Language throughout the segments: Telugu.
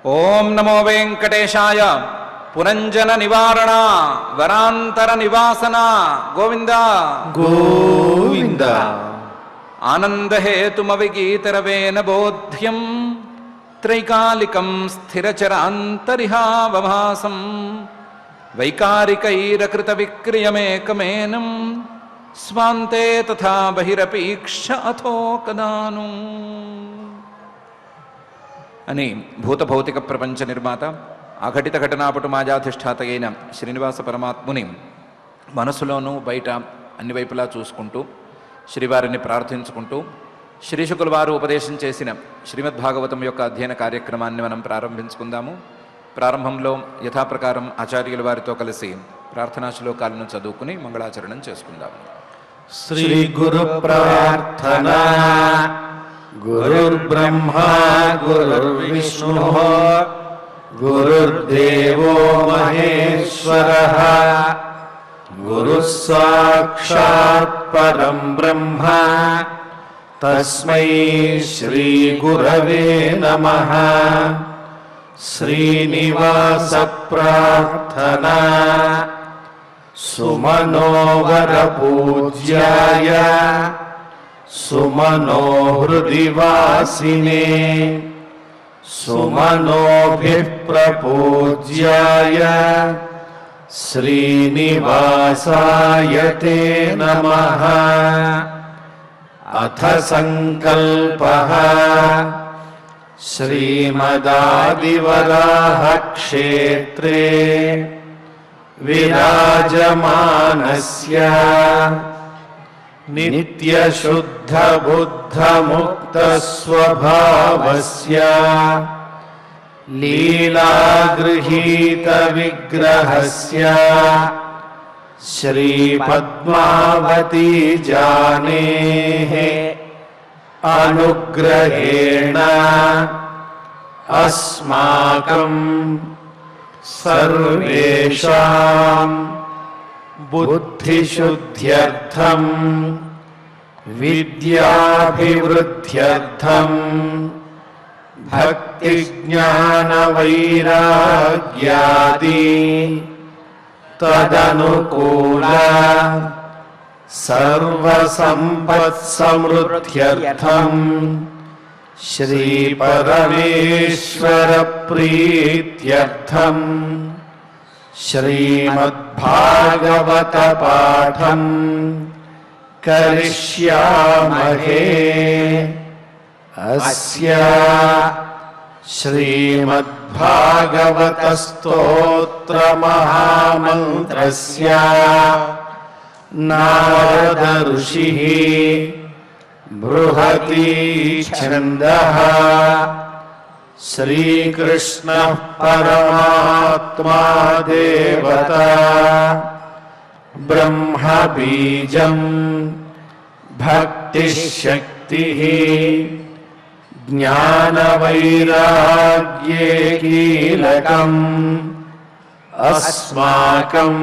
ఓం నమో వెంకటేశాయ. పురంజన నివారణ వరాంతర నివాసన గోవింద గోవింద. ఆనందహేతుమవిగీతరవేణ బోధ్యం త్రైకాలికం స్థిరచరాంతరిహావభాసం వైకారికైరకృత విక్రియమేకమేనం స్వాంతే తథా బహిరపీక్ష అథో కదాను అని భూతభౌతిక ప్రపంచ నిర్మాత అఘటిత ఘటనాపటు మాజాధిష్ఠాత అయిన శ్రీనివాస పరమాత్ముని మనసులోనూ బయట అన్ని వైపులా చూసుకుంటూ శ్రీవారిని ప్రార్థించుకుంటూ శ్రీశుకుల వారు ఉపదేశం చేసిన శ్రీమద్భాగవతం యొక్క అధ్యయన కార్యక్రమాన్ని మనం ప్రారంభించుకుందాము. ప్రారంభంలో యథాప్రకారం ఆచార్యుల వారితో కలిసి ప్రార్థనా శ్లోకాలను చదువుకుని మంగళాచరణం చేసుకుందాము. శ్రీ గురు ప్రార్థనా. గురుర్బ్రహ్మా గురుర్విష్ణు గురుర్దేవో మహేశ్వరః గురుః సాక్షాత్ పరం బ్రహ్మ తస్మై శ్రీ గురవే నమః. శ్రీనివాస ప్రార్థనా. సుమనోవర పూజ్యాయ సుమనోహృది వాసినే సుమనోభిః ప్రపూజ్యాయ శ్రీనివాసాయ తే నమః. అథ సంకల్పః. శ్రీమదాదివరాహ క్షేత్రే విరాజమానస్య నిత్యశుద్ధ బుద్ధ ముక్త స్వభావస్య లీలాగృహీత విగ్రహస్య శ్రీ పద్మావతీ జానేః అనుగ్రహేణ అస్మాకం సర్వేషాం బుద్ధిశుద్ధ్యర్థం విద్యాభివృద్ధ్యర్థం భక్తిజ్ఞానవైరాగ్యాది తదనుకూల సర్వసంపత్సమృద్ధ్యర్థం శ్రీపరమేశ్వర ప్రీత్యర్థం శ్రీమద్భాగవత పాఠం కరిష్యామహే. అస్య శ్రీమద్భాగవత స్తోత్ర మహామంత్రస్య నారద ఋషిః బృహతి ఛందః. శ్రీకృష్ణః పరమాత్మా దేవతా బ్రహ్మ బీజం భక్తిశక్తిః జ్ఞానవైరాగ్యే కీలకం అస్మాకం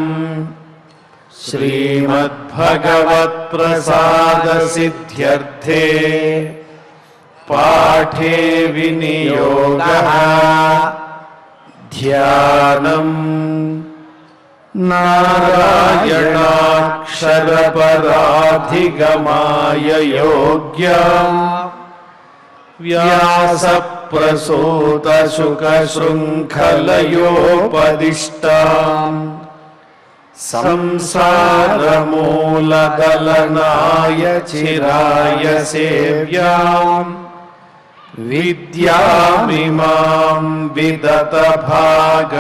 శ్రీమద్భగవత్ప్రసాదసిద్ధ్యర్థే పాఠే వినియోగః. ధ్యానం నారాయణాక్షరపరాధిగమాయ యోగ్యం వ్యాసప్రసూతశుకశృంఖలయోపదిష్టాం సంసారమూలదలనాయ చిరాయ సేవ్యాం విద్యామిమాం విదత భాగవతాభిరామాం.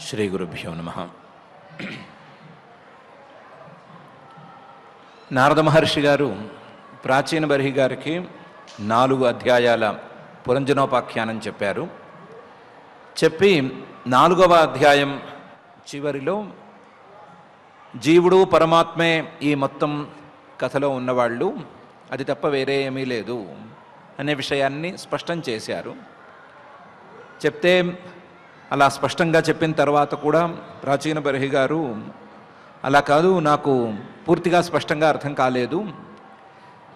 శ్రీ గురుభ్యో నమః. నారద మహర్షి గారు ప్రాచీన బర్హి గారికి 4 అధ్యాయాల పురంజనోపాఖ్యానం చెప్పారు. చెప్పి 4వ అధ్యాయం చివరిలో జీవుడు పరమాత్మే ఈ మొత్తం కథలో ఉన్నవాళ్ళు, అది తప్ప వేరే ఏమీ లేదు అనే విషయాన్ని స్పష్టం చేశారు. చెప్తే అలా స్పష్టంగా చెప్పిన తర్వాత కూడా ప్రాచీన బర్హి గారు అలా కాదు, నాకు పూర్తిగా స్పష్టంగా అర్థం కాలేదు,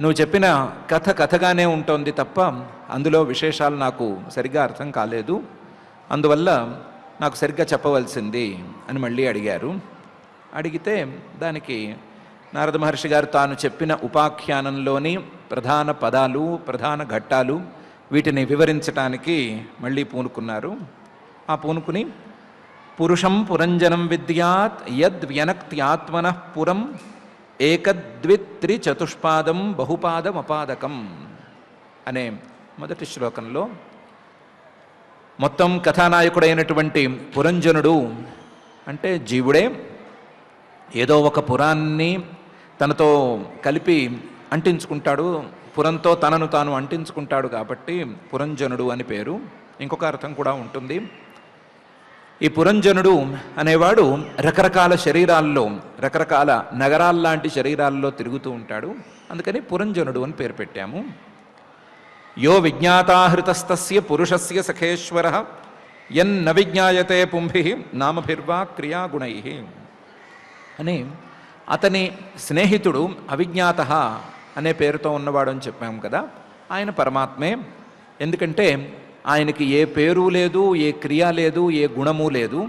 నువ్వు చెప్పిన కథ కథగానే ఉంటుంది తప్ప అందులో విశేషాలు నాకు సరిగ్గా అర్థం కాలేదు, అందువల్ల నాకు సరిగ్గా చెప్పవలసింది అని మళ్ళీ అడిగారు. అడిగితే దానికి నారద మహర్షి గారు తాను చెప్పిన ఉపాఖ్యానంలోని ప్రధాన పదాలు, ప్రధాన ఘట్టాలు వీటిని వివరించటానికి మళ్ళీ పూనుకున్నారు. ఆ పూనుకుని పురుషం పురంజనం విద్యాత్ యద్వ్యనక్త్యాత్మనః పురం ఏకద్విత్రి చతుష్పాదం బహుపాదం అపాదకం అనే మొదటి శ్లోకంలో మొత్తం కథానాయకుడైనటువంటి పురంజనుడు అంటే జీవుడే ఏదో ఒక పురాన్ని తనతో కలిపి అంటించుకుంటాడు, పురంతో తనను తాను అంటించుకుంటాడు కాబట్టి పురంజనుడు అని పేరు. ఇంకొక అర్థం కూడా ఉంటుంది. ఈ పురంజనుడు అనేవాడు రకరకాల శరీరాల్లో, రకరకాల నగరాల్లాంటి శరీరాల్లో తిరుగుతూ ఉంటాడు, అందుకని పురంజనుడు అని పేరు పెట్టాము. యో విజ్ఞాతాహృతస్తస్య పురుషస్య సఖేశ్వర యన్న విజ్ఞాయతే పుంభి నామభిర్వా క్రియాగుణై అని అతని స్నేహితుడు అవిజ్ఞాత అనే పేరుతో ఉన్నవాడు అని చెప్పాము కదా. ఆయన పరమాత్మే. ఎందుకంటే ఆయనకి ఏ పేరు లేదు, ఏ క్రియ లేదు, ఏ గుణము లేదు.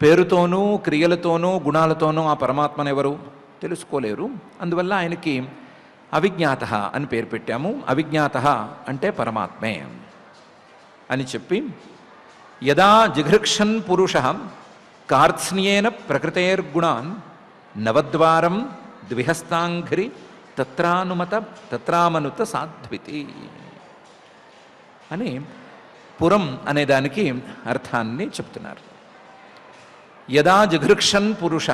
పేరుతోనూ క్రియలతోనూ గుణాలతోనూ ఆ పరమాత్మనెవరు తెలుసుకోలేరు. అందువల్ల ఆయనకి అవిజ్ఞాత అని పేరు పెట్టాము. అవిజ్ఞాత అంటే పరమాత్మే అని చెప్పి యదా జిఘృక్షన్ పురుష కార్త్స్న్యేన ప్రకృతేర్గుణాన్ నవద్వారం ద్విహస్తాంఘ్రి తత్రామనుత సాధ్వితి అని పురం అనే దానికి అర్థాన్ని చెప్తున్నారు. యదా జిఘృక్షన్ పురుష,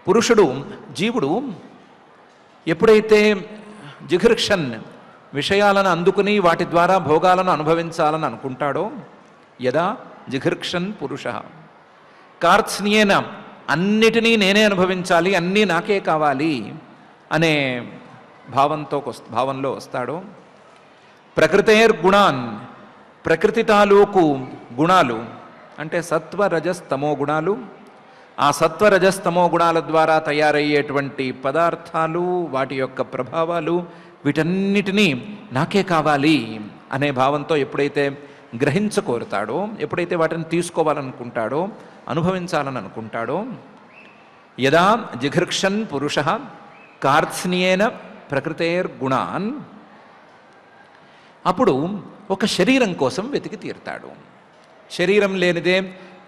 పురుషుడు జీవుడు ఎప్పుడైతే జిఘృక్షన్ విషయాలను అందుకుని వాటి ద్వారా భోగాలను అనుభవించాలని అనుకుంటాడో, యదా జిఘృక్షన్ పురుష కార్త్స్న్యేన అన్నిటినీ నేనే అనుభవించాలి, అన్నీ నాకే కావాలి అనే భావంలో వస్తాడో, ప్రకృతేర్గుణాన్ ప్రకృతి తాలూకు గుణాలు అంటే సత్వరజస్తమో గుణాలు, ఆ సత్వరజస్తమో గుణాల ద్వారా తయారయ్యేటువంటి పదార్థాలు, వాటి యొక్క ప్రభావాలు వీటన్నిటినీ నాకే కావాలి అనే భావంతో ఎప్పుడైతే గ్రహించకోరుతాడో, ఎప్పుడైతే వాటిని తీసుకోవాలనుకుంటాడో, అనుభవించాలని అనుకుంటాడో, యదా జిఘృక్షన్ పురుష కార్త్స్న్యేన ప్రకృతేర్గుణాన్, అప్పుడు ఒక శరీరం కోసం వెతికి తీరుతాడు. శరీరం లేనిదే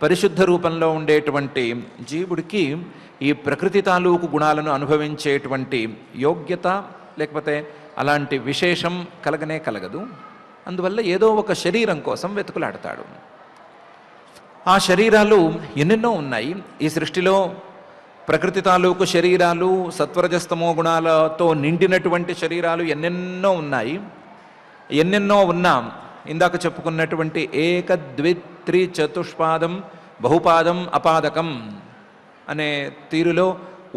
పరిశుద్ధ రూపంలో ఉండేటువంటి జీవుడికి ఈ ప్రకృతి తాలూకు గుణాలను అనుభవించేటువంటి యోగ్యత లేకపోతే అలాంటి విశేషం కలగనే కలగదు. అందువల్ల ఏదో ఒక శరీరం కోసం వెతుకులాడతాడు. ఆ శరీరాలు ఎన్నెన్నో ఉన్నాయి ఈ సృష్టిలో. ప్రకృతి తాలూకు శరీరాలు, సత్వరజస్తమో గుణాలతో నిండినటువంటి శరీరాలు ఎన్నెన్నో ఉన్నాయి. ఎన్నెన్నో ఉన్నా ఇందాక చెప్పుకున్నటువంటి ఏకద్విత్రి చతుష్పాదం బహుపాదం అపాదకం అనే తీరులో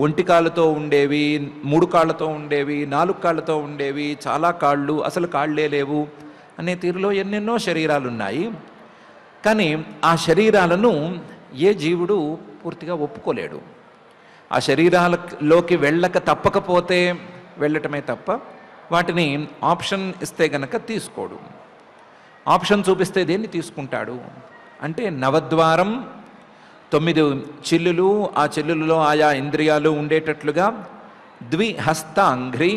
ఒంటి కాళ్ళతో ఉండేవి, 3 కాళ్ళతో ఉండేవి, 4 కాళ్ళతో ఉండేవి, చాలా కాళ్ళు, అసలు కాళ్ళే లేవు అనే తీరులో ఎన్నెన్నో శరీరాలు ఉన్నాయి. కానీ ఆ శరీరాలను ఏ జీవుడు పూర్తిగా ఒప్పుకోలేడు. ఆ శరీరాలలోకి వెళ్ళక తప్పకపోతే వెళ్ళటమే తప్ప వాటిని ఆప్షన్ ఇస్తే గనక తీసుకోడు. ఆప్షన్ చూపిస్తే దేన్ని తీసుకుంటాడు అంటే నవద్వారం 9 చిల్లులు, ఆ చిల్లులలో ఆయా ఇంద్రియాలు ఉండేటట్లుగా, ద్విహస్తాంఘ్రి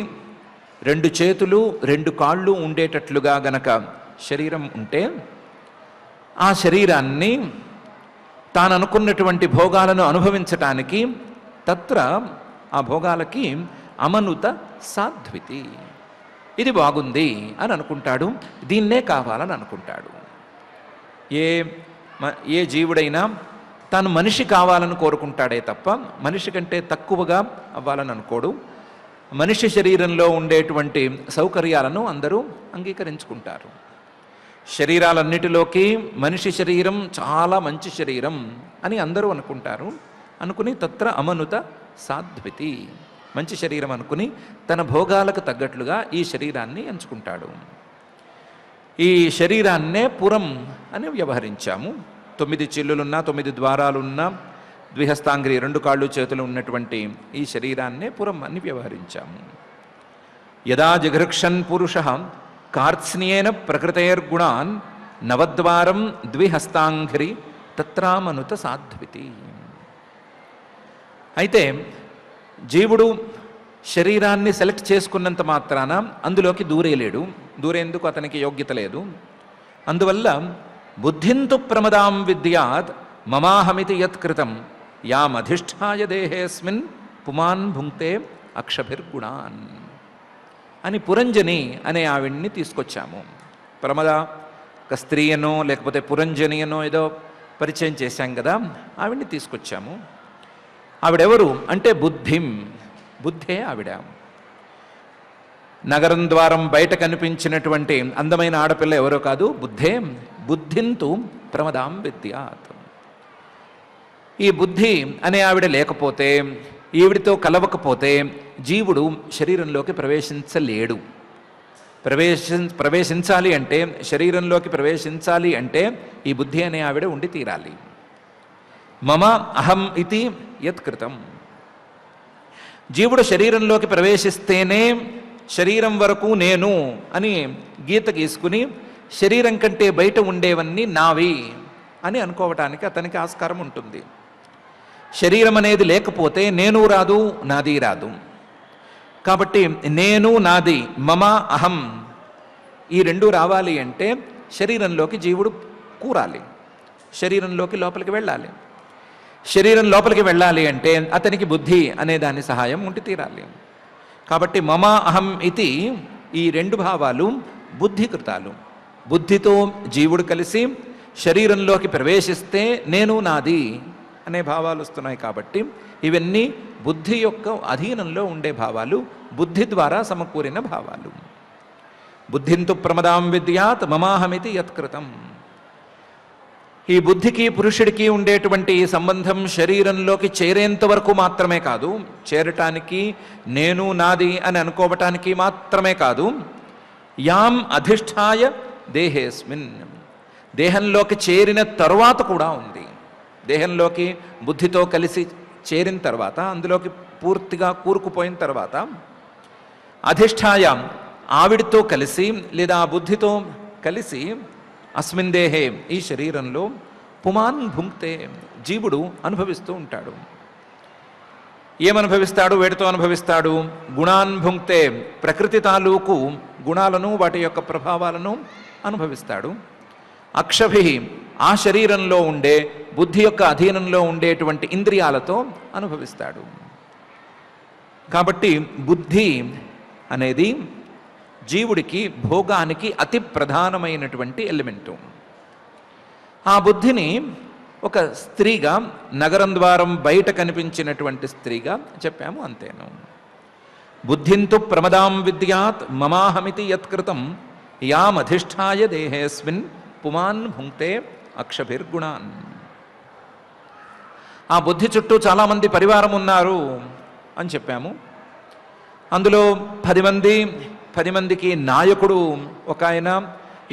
2 చేతులు 2 కాళ్ళు ఉండేటట్లుగా గనక శరీరం ఉంటే ఆ శరీరాన్ని తాను అనుకున్నటువంటి భోగాలను అనుభవించటానికి తత్ర ఆ భోగాలకి అమనుత సాధ్వితి, ఇది బాగుంది అని అనుకుంటాడు, దీన్నే కావాలని అనుకుంటాడు. ఏ జీవుడైనా తాను మనిషి కావాలని కోరుకుంటాడే తప్ప మనిషి కంటే తక్కువగా అవ్వాలని అనుకోడు. మనిషి శరీరంలో ఉండేటువంటి సౌకర్యాలను అందరూ అంగీకరించుకుంటారు. శరీరాలన్నిటిలోకి మనిషి శరీరం చాలా మంచి శరీరం అని అందరూ అనుకుంటారు. అనుకుని తత్ర అమనుత సాధ్వితి, మంచి శరీరం అనుకుని తన భోగాలకు తగ్గట్లుగా ఈ శరీరాన్ని ఎంచుకుంటాడు. ఈ శరీరాన్నే పురం అని వ్యవహరించాము. 9 చిల్లులున్నా, 9 ద్వారాలున్నా, ద్విహస్తాంగ్రి 2 కాళ్ళు చేతులు ఉన్నటువంటి ఈ శరీరాన్నే పురం అని వ్యవహరించాము. యదా జిఘృక్షన్ పురుష కార్త్స్న్యేన ప్రకృతైర్గుణాన్ నవద్వారం ద్విహస్తాంఘ్రి తత్రామనుత సాధ్వితి. అయితే జీవుడు శరీరాన్ని సెలెక్ట్ చేసుకున్నంత మాత్రాన అందులోకి దూరేలేడు. దూరేందుకు అతనికి యోగ్యత లేదు. అందువల్ల బుద్ధింతు ప్రమదాం విద్యాత్ మమాహమితి యత్కృతం యామధిష్ఠాయ దేహేస్మిన్ పుమాన్ భుంక్తే అక్షభిర్గుణాన్ అని పురంజని అనే ఆవిడ్ని తీసుకొచ్చాము. ప్రమద ఒక స్త్రీ అనో లేకపోతే పురంజని అనో ఏదో పరిచయం చేశాం కదా, ఆవిడ్ని తీసుకొచ్చాము. ఆవిడెవరు అంటే బుద్ధిం, బుద్ధే ఆవిడ. నగరం ద్వారం బయట కనిపించినటువంటి అందమైన ఆడపిల్ల ఎవరో కాదు, బుద్ధే. బుద్ధింతు ప్రమదాం విద్యాత్. ఈ బుద్ధి అనే ఆవిడ లేకపోతే, ఈవిడితో కలవకపోతే జీవుడు శరీరంలోకి ప్రవేశించలేడు. ప్రవేశించాలి అంటే, శరీరంలోకి ప్రవేశించాలి అంటే ఈ బుద్ధి అనే ఆవిడ ఉండి తీరాలి. మమ అహం ఇతి యత్కృతం. జీవుడు శరీరంలోకి ప్రవేశిస్తేనే శరీరం వరకు నేను అని గీత గీసుకుని శరీరం కంటే బయట ఉండేవన్నీ నావి అని అనుకోవటానికి అతనికి ఆస్కారం ఉంటుంది. శరీరం అనేది లేకపోతే నేను రాదు, నాది రాదు. కాబట్టి నేను, నాది, మమ, అహం ఈ రెండు రావాలి అంటే శరీరంలోకి జీవుడు కూరాలి, శరీరంలోకి లోపలికి వెళ్ళాలి. శరీరం లోపలికి వెళ్ళాలి అంటే అతనికి బుద్ధి అనే దాని సహాయం ఉండి తీరాలి. కాబట్టి మమ అహం ఇతి ఈ రెండు భావాలు బుద్ధికృతాలు. బుద్ధితో జీవుడు కలిసి శరీరంలోకి ప్రవేశిస్తే నేను, నాది అనే భావాలు వస్తున్నాయి. కాబట్టి ఇవన్నీ బుద్ధి యొక్క అధీనంలో ఉండే భావాలు, బుద్ధి ద్వారా సమకూరిన భావాలు. బుద్ధింతు ప్రమదాం విద్యాత్ మమాహమితి యత్కృతం. ఈ బుద్ధికి పురుషుడికి ఉండేటువంటి సంబంధం శరీరంలోకి చేరేంత వరకు మాత్రమే కాదు, చేరటానికి నేను, నాది అని అనుకోవటానికి మాత్రమే కాదు, యాం అధిష్ఠాయ దేహేస్మిన్, దేహంలోకి చేరిన తరువాత కూడా ఉంది. దేహంలోకి బుద్ధితో కలిసి చేరిన తర్వాత, అందులోకి పూర్తిగా కూరుకుపోయిన తర్వాత అధిష్ఠాయ ఆవిడితో కలిసి లేదా ఆ బుద్ధితో కలిసి అస్మిన్ దేహే ఈ శరీరంలో పుమాన్ భుంక్తే జీవుడు అనుభవిస్తూ ఉంటాడు. ఏమనుభవిస్తాడు? వేటితో అనుభవిస్తాడు? గుణాన్ భుంక్తే ప్రకృతి తాలూకు గుణాలను, వాటి యొక్క ప్రభావాలను అనుభవిస్తాడు. అక్షభి ఆ శరీరంలో ఉండే బుద్ధి యొక్క అధీనంలో ఉండేటువంటి ఇంద్రియాలతో అనుభవిస్తాడు. కాబట్టి బుద్ధి అనేది జీవుడికి భోగానికి అతి ప్రధానమైనటువంటి ఎలిమెంటు. ఆ బుద్ధిని ఒక స్త్రీగా, నగరం ద్వారం బయట కనిపించినటువంటి స్త్రీగా చెప్పాము, అంతేను. బుద్ధింతు ప్రమదాం విద్యాత్ మమాహమితి యత్కృతం యామధిష్ఠాయ దేహేస్మిన్ పుమాన్ భుంక్తే అక్షభిర్గుణాన్. ఆ బుద్ధి చుట్టూ చాలామంది పరివారం ఉన్నారు అని చెప్పాము. అందులో 10 మందికి నాయకుడు ఒక ఆయన,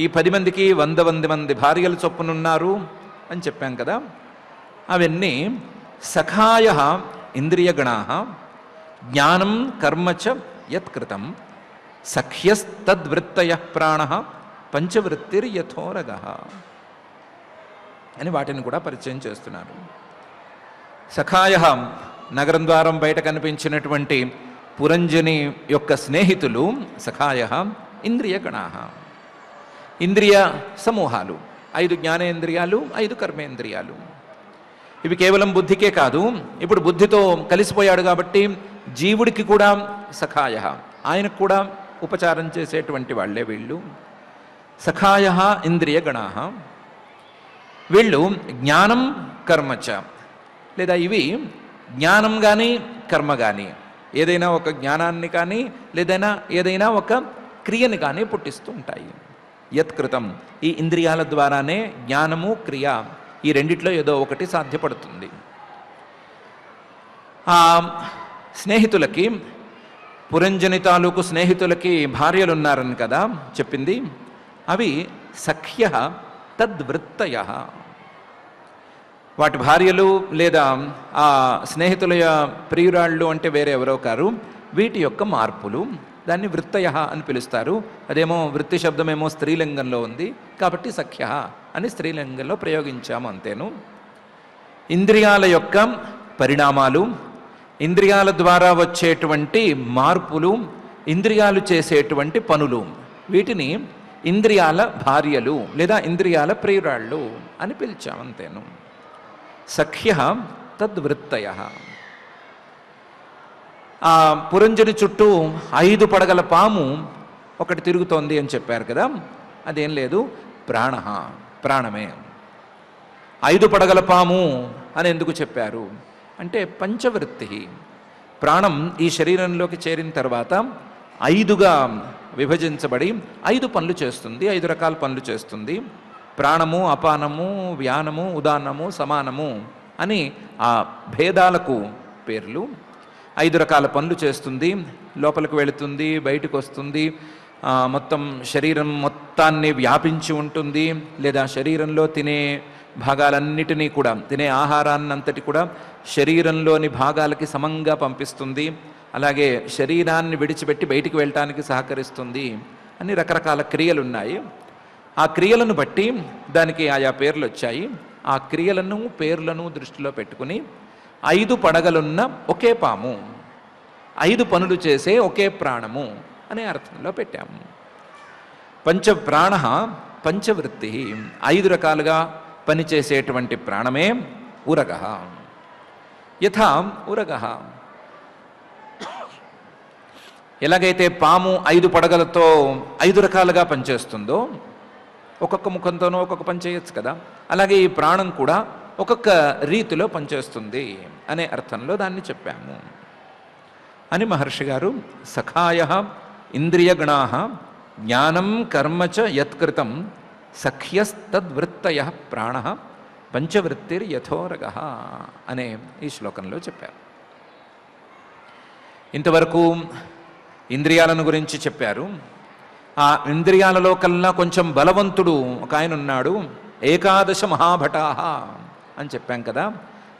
ఈ 10 మందికి 100 మంది భార్యలు చొప్పునున్నారు అని చెప్పాం కదా. అవన్నీ సఖాయ ఇంద్రియగణా జ్ఞానం కర్మచ యత్కృతం సఖ్యస్తద్వృత్తయ ప్రాణ పంచవృత్తిర్యథోరగ అని వాటిని కూడా పరిచయం చేస్తున్నారు. సఖాయ నగరం ద్వారం బయట కనిపించినటువంటి పురంజని యొక్క స్నేహితులు సఖాయ ఇంద్రియగణా, ఇంద్రియ సమూహాలు, 5 జ్ఞానేంద్రియాలు, 5 కర్మేంద్రియాలు. ఇవి కేవలం బుద్ధికే కాదు, ఇప్పుడు బుద్ధితో కలిసిపోయాడు కాబట్టి జీవుడికి కూడా సఖాయ, ఆయనకు కూడా ఉపచారం చేసేటువంటి వాళ్ళే వీళ్ళు. సఖాయ ఇంద్రియగణా, వీళ్ళు జ్ఞానం కర్మచ, లేదా ఇవి జ్ఞానం కానీ కర్మ కానీ ఏదైనా ఒక జ్ఞానాన్ని కానీ ఏదైనా ఒక క్రియని కానీ పుట్టిస్తూ ఉంటాయి. యత్కృతం, ఈ ఇంద్రియాల ద్వారానే జ్ఞానము, క్రియ ఈ రెండిట్లో ఏదో ఒకటి సాధ్యపడుతుంది. ఆ స్నేహితులకి, పురంజని తాలూకు స్నేహితులకి భార్యలు ఉన్నారని కదా చెప్పింది. అవి సఖ్య తద్వృత్తయ, వాటి భార్యలు లేదా ఆ స్నేహితుల ప్రియురాళ్ళు అంటే వేరే ఎవరో కారు. వీటి యొక్క మార్పులు, దాన్ని వృత్తయ అని పిలుస్తారు. అదేమో వృత్తి శబ్దమేమో స్త్రీలింగంలో ఉంది కాబట్టి సఖ్య అని స్త్రీలింగంలో ప్రయోగించాము అంతేను. ఇంద్రియాల యొక్క పరిణామాలు, ఇంద్రియాల ద్వారా వచ్చేటువంటి మార్పులు, ఇంద్రియాలు చేసేటువంటి పనులు, వీటిని ఇంద్రియాల భార్యలు లేదా ఇంద్రియాల ప్రియురాళ్ళు అని పిలిచాము అంతేను. సఖ్య తద్వృత్తయ. ఆ పురంజని చుట్టూ 5 పడగల పాము ఒకటి తిరుగుతోంది అని చెప్పారు కదా, అదేం లేదు, ప్రాణమే. 5 పడగల పాము అని ఎందుకు చెప్పారు అంటే పంచవృత్తి. ప్రాణం ఈ శరీరంలోకి చేరిన తర్వాత 5గా విభజించబడి 5 పనులు చేస్తుంది, 5 రకాల పనులు చేస్తుంది. ప్రాణము, అపానము, వ్యానము, ఉదానము, సమానము అని ఆ భేదాలకు పేర్లు. 5 రకాల పనులు చేస్తుంది. లోపలికి వెళుతుంది, బయటకు వస్తుంది, మొత్తం శరీరం మొత్తాన్ని వ్యాపించి ఉంటుంది, లేదా శరీరంలో తినే భాగాలన్నిటినీ కూడా, తినే ఆహారాన్నంతటి కూడా శరీరంలోని భాగాలకి సమంగా పంపిస్తుంది. అలాగే శరీరాన్ని విడిచిపెట్టి బయటికి వెళ్ళటానికి సహకరిస్తుంది అని రకరకాల క్రియలు ఉన్నాయి. ఆ క్రియలను బట్టి దానికి ఆయా పేర్లు వచ్చాయి. ఆ క్రియలను పేర్లను దృష్టిలో పెట్టుకుని 5 పడగలున్న ఒకే పాము, 5 పనులు చేసే ఒకే ప్రాణము అనే అర్థంలో పెట్టాము. పంచప్రాణ పంచవృత్తి, 5 రకాలుగా పనిచేసేటువంటి ప్రాణమే ఉరగ. యథా ఉరగ, ఎలాగైతే పాము 5 పడగలతో 5 రకాలుగా పనిచేస్తుందో, ఒక్కొక్క ముఖంతోనో ఒక్కొక్క పని చేయొచ్చు కదా, అలాగే ఈ ప్రాణం కూడా ఒక్కొక్క రీతిలో పనిచేస్తుంది అనే అర్థంలో దాన్ని చెప్పాము అని మహర్షి గారు సఖాయ ఇంద్రియగణా జ్ఞానం కర్మ చ యత్కృతం సఖ్యస్తద్వృత్తయ ప్రాణ పంచవృత్తిర్యథోరగ అనే ఈ శ్లోకంలో చెప్పారు. ఇంతవరకు ఇంద్రియాలను గురించి చెప్పారు. ఆ ఇంద్రియాలలో కల్లా కొంచెం బలవంతుడు ఒక ఆయన ఉన్నాడు, 11 మహాభటాహ అని చెప్పాం కదా.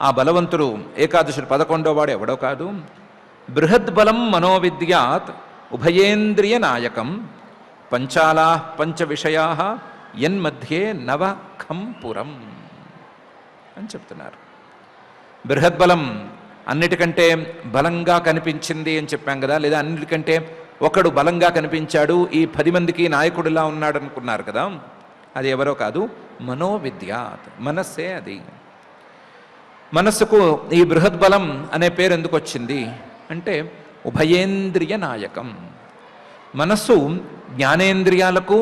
ఆ బలవంతుడు 11 11వ వాడు ఎవడో కాదు, బృహద్బలం మనోవిద్యాత్ ఉభయేంద్రియ నాయకం పంచాలా పంచ విషయా యన్మధ్యే నవఖంపురం అని చెప్తున్నారు. బృహద్బలం అన్నిటికంటే బలంగా కనిపించింది అని చెప్పాం కదా, లేదా అన్నిటికంటే ఒకడు బలంగా కనిపించాడు, ఈ 10 మందికి నాయకుడిలా ఉన్నాడు అనుకున్నారు కదా, అది ఎవరో కాదు, మనోవిద్యాత్, మనస్సే అది. మనస్సుకు ఈ బృహద్బలం అనే పేరు ఎందుకు వచ్చింది అంటే ఉభయేంద్రియ నాయకం. మనస్సు జ్ఞానేంద్రియాలకు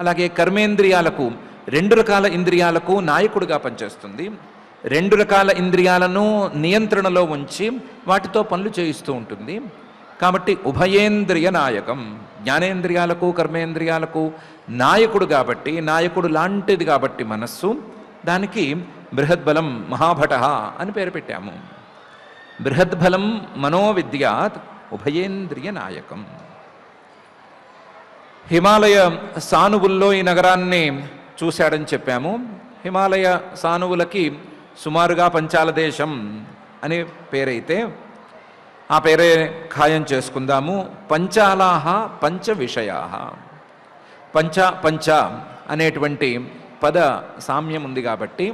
అలాగే కర్మేంద్రియాలకు 2 రకాల ఇంద్రియాలకు నాయకుడిగా పనిచేస్తుంది. 2 రకాల ఇంద్రియాలను నియంత్రణలో ఉంచి వాటితో పనులు చేయిస్తూ ఉంటుంది. కాబట్టి ఉభయేంద్రియ నాయకం, జ్ఞానేంద్రియాలకు కర్మేంద్రియాలకు నాయకుడు కాబట్టి, నాయకుడు లాంటిది కాబట్టి మనస్సు, దానికి బృహద్బలం మహాభట అని పేరు పెట్టాము. బృహద్బలం మనోవిద్యాత్ ఉభయేంద్రియ నాయకం. హిమాలయ సానువుల్లో ఈ నగరాన్ని చూశాడని చెప్పాము. హిమాలయ సానువులకి సుమారుగా పంచాల దేశం అని పేరైతే ఆ పేరే ఖాయం చేసుకుందాము. పంచాలాహ పంచ విషయా. పంచ అనేటువంటి పద సామ్యం ఉంది కాబట్టి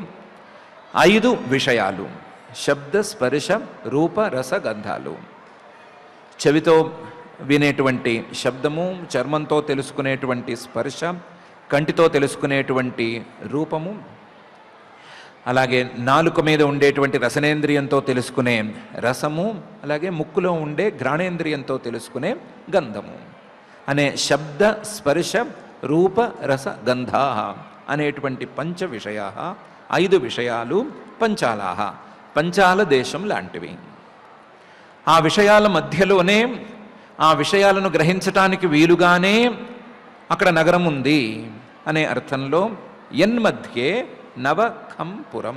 5 విషయాలు, శబ్ద స్పర్శ రూప రస గంధాలు. చెవితో వినేటువంటి శబ్దము, చర్మంతో తెలుసుకునేటువంటి స్పర్శ, కంటితో తెలుసుకునేటువంటి రూపము, అలాగే నాలుక మీద ఉండేటువంటి రసనేంద్రియంతో తెలుసుకునే రసము, అలాగే ముక్కులో ఉండే ఘ్రాణేంద్రియంతో తెలుసుకునే గంధము అనే శబ్ద స్పర్శ రూప రస గంధా అనేటువంటి పంచ విషయా, 5 విషయాలు పంచాలాహ, పంచాల దేశం లాంటివి. ఆ విషయాల మధ్యలోనే, ఆ విషయాలను గ్రహించటానికి వీలుగానే అక్కడ నగరం ఉంది అనే అర్థంలో యన్మధ్యే నవఖంపురం,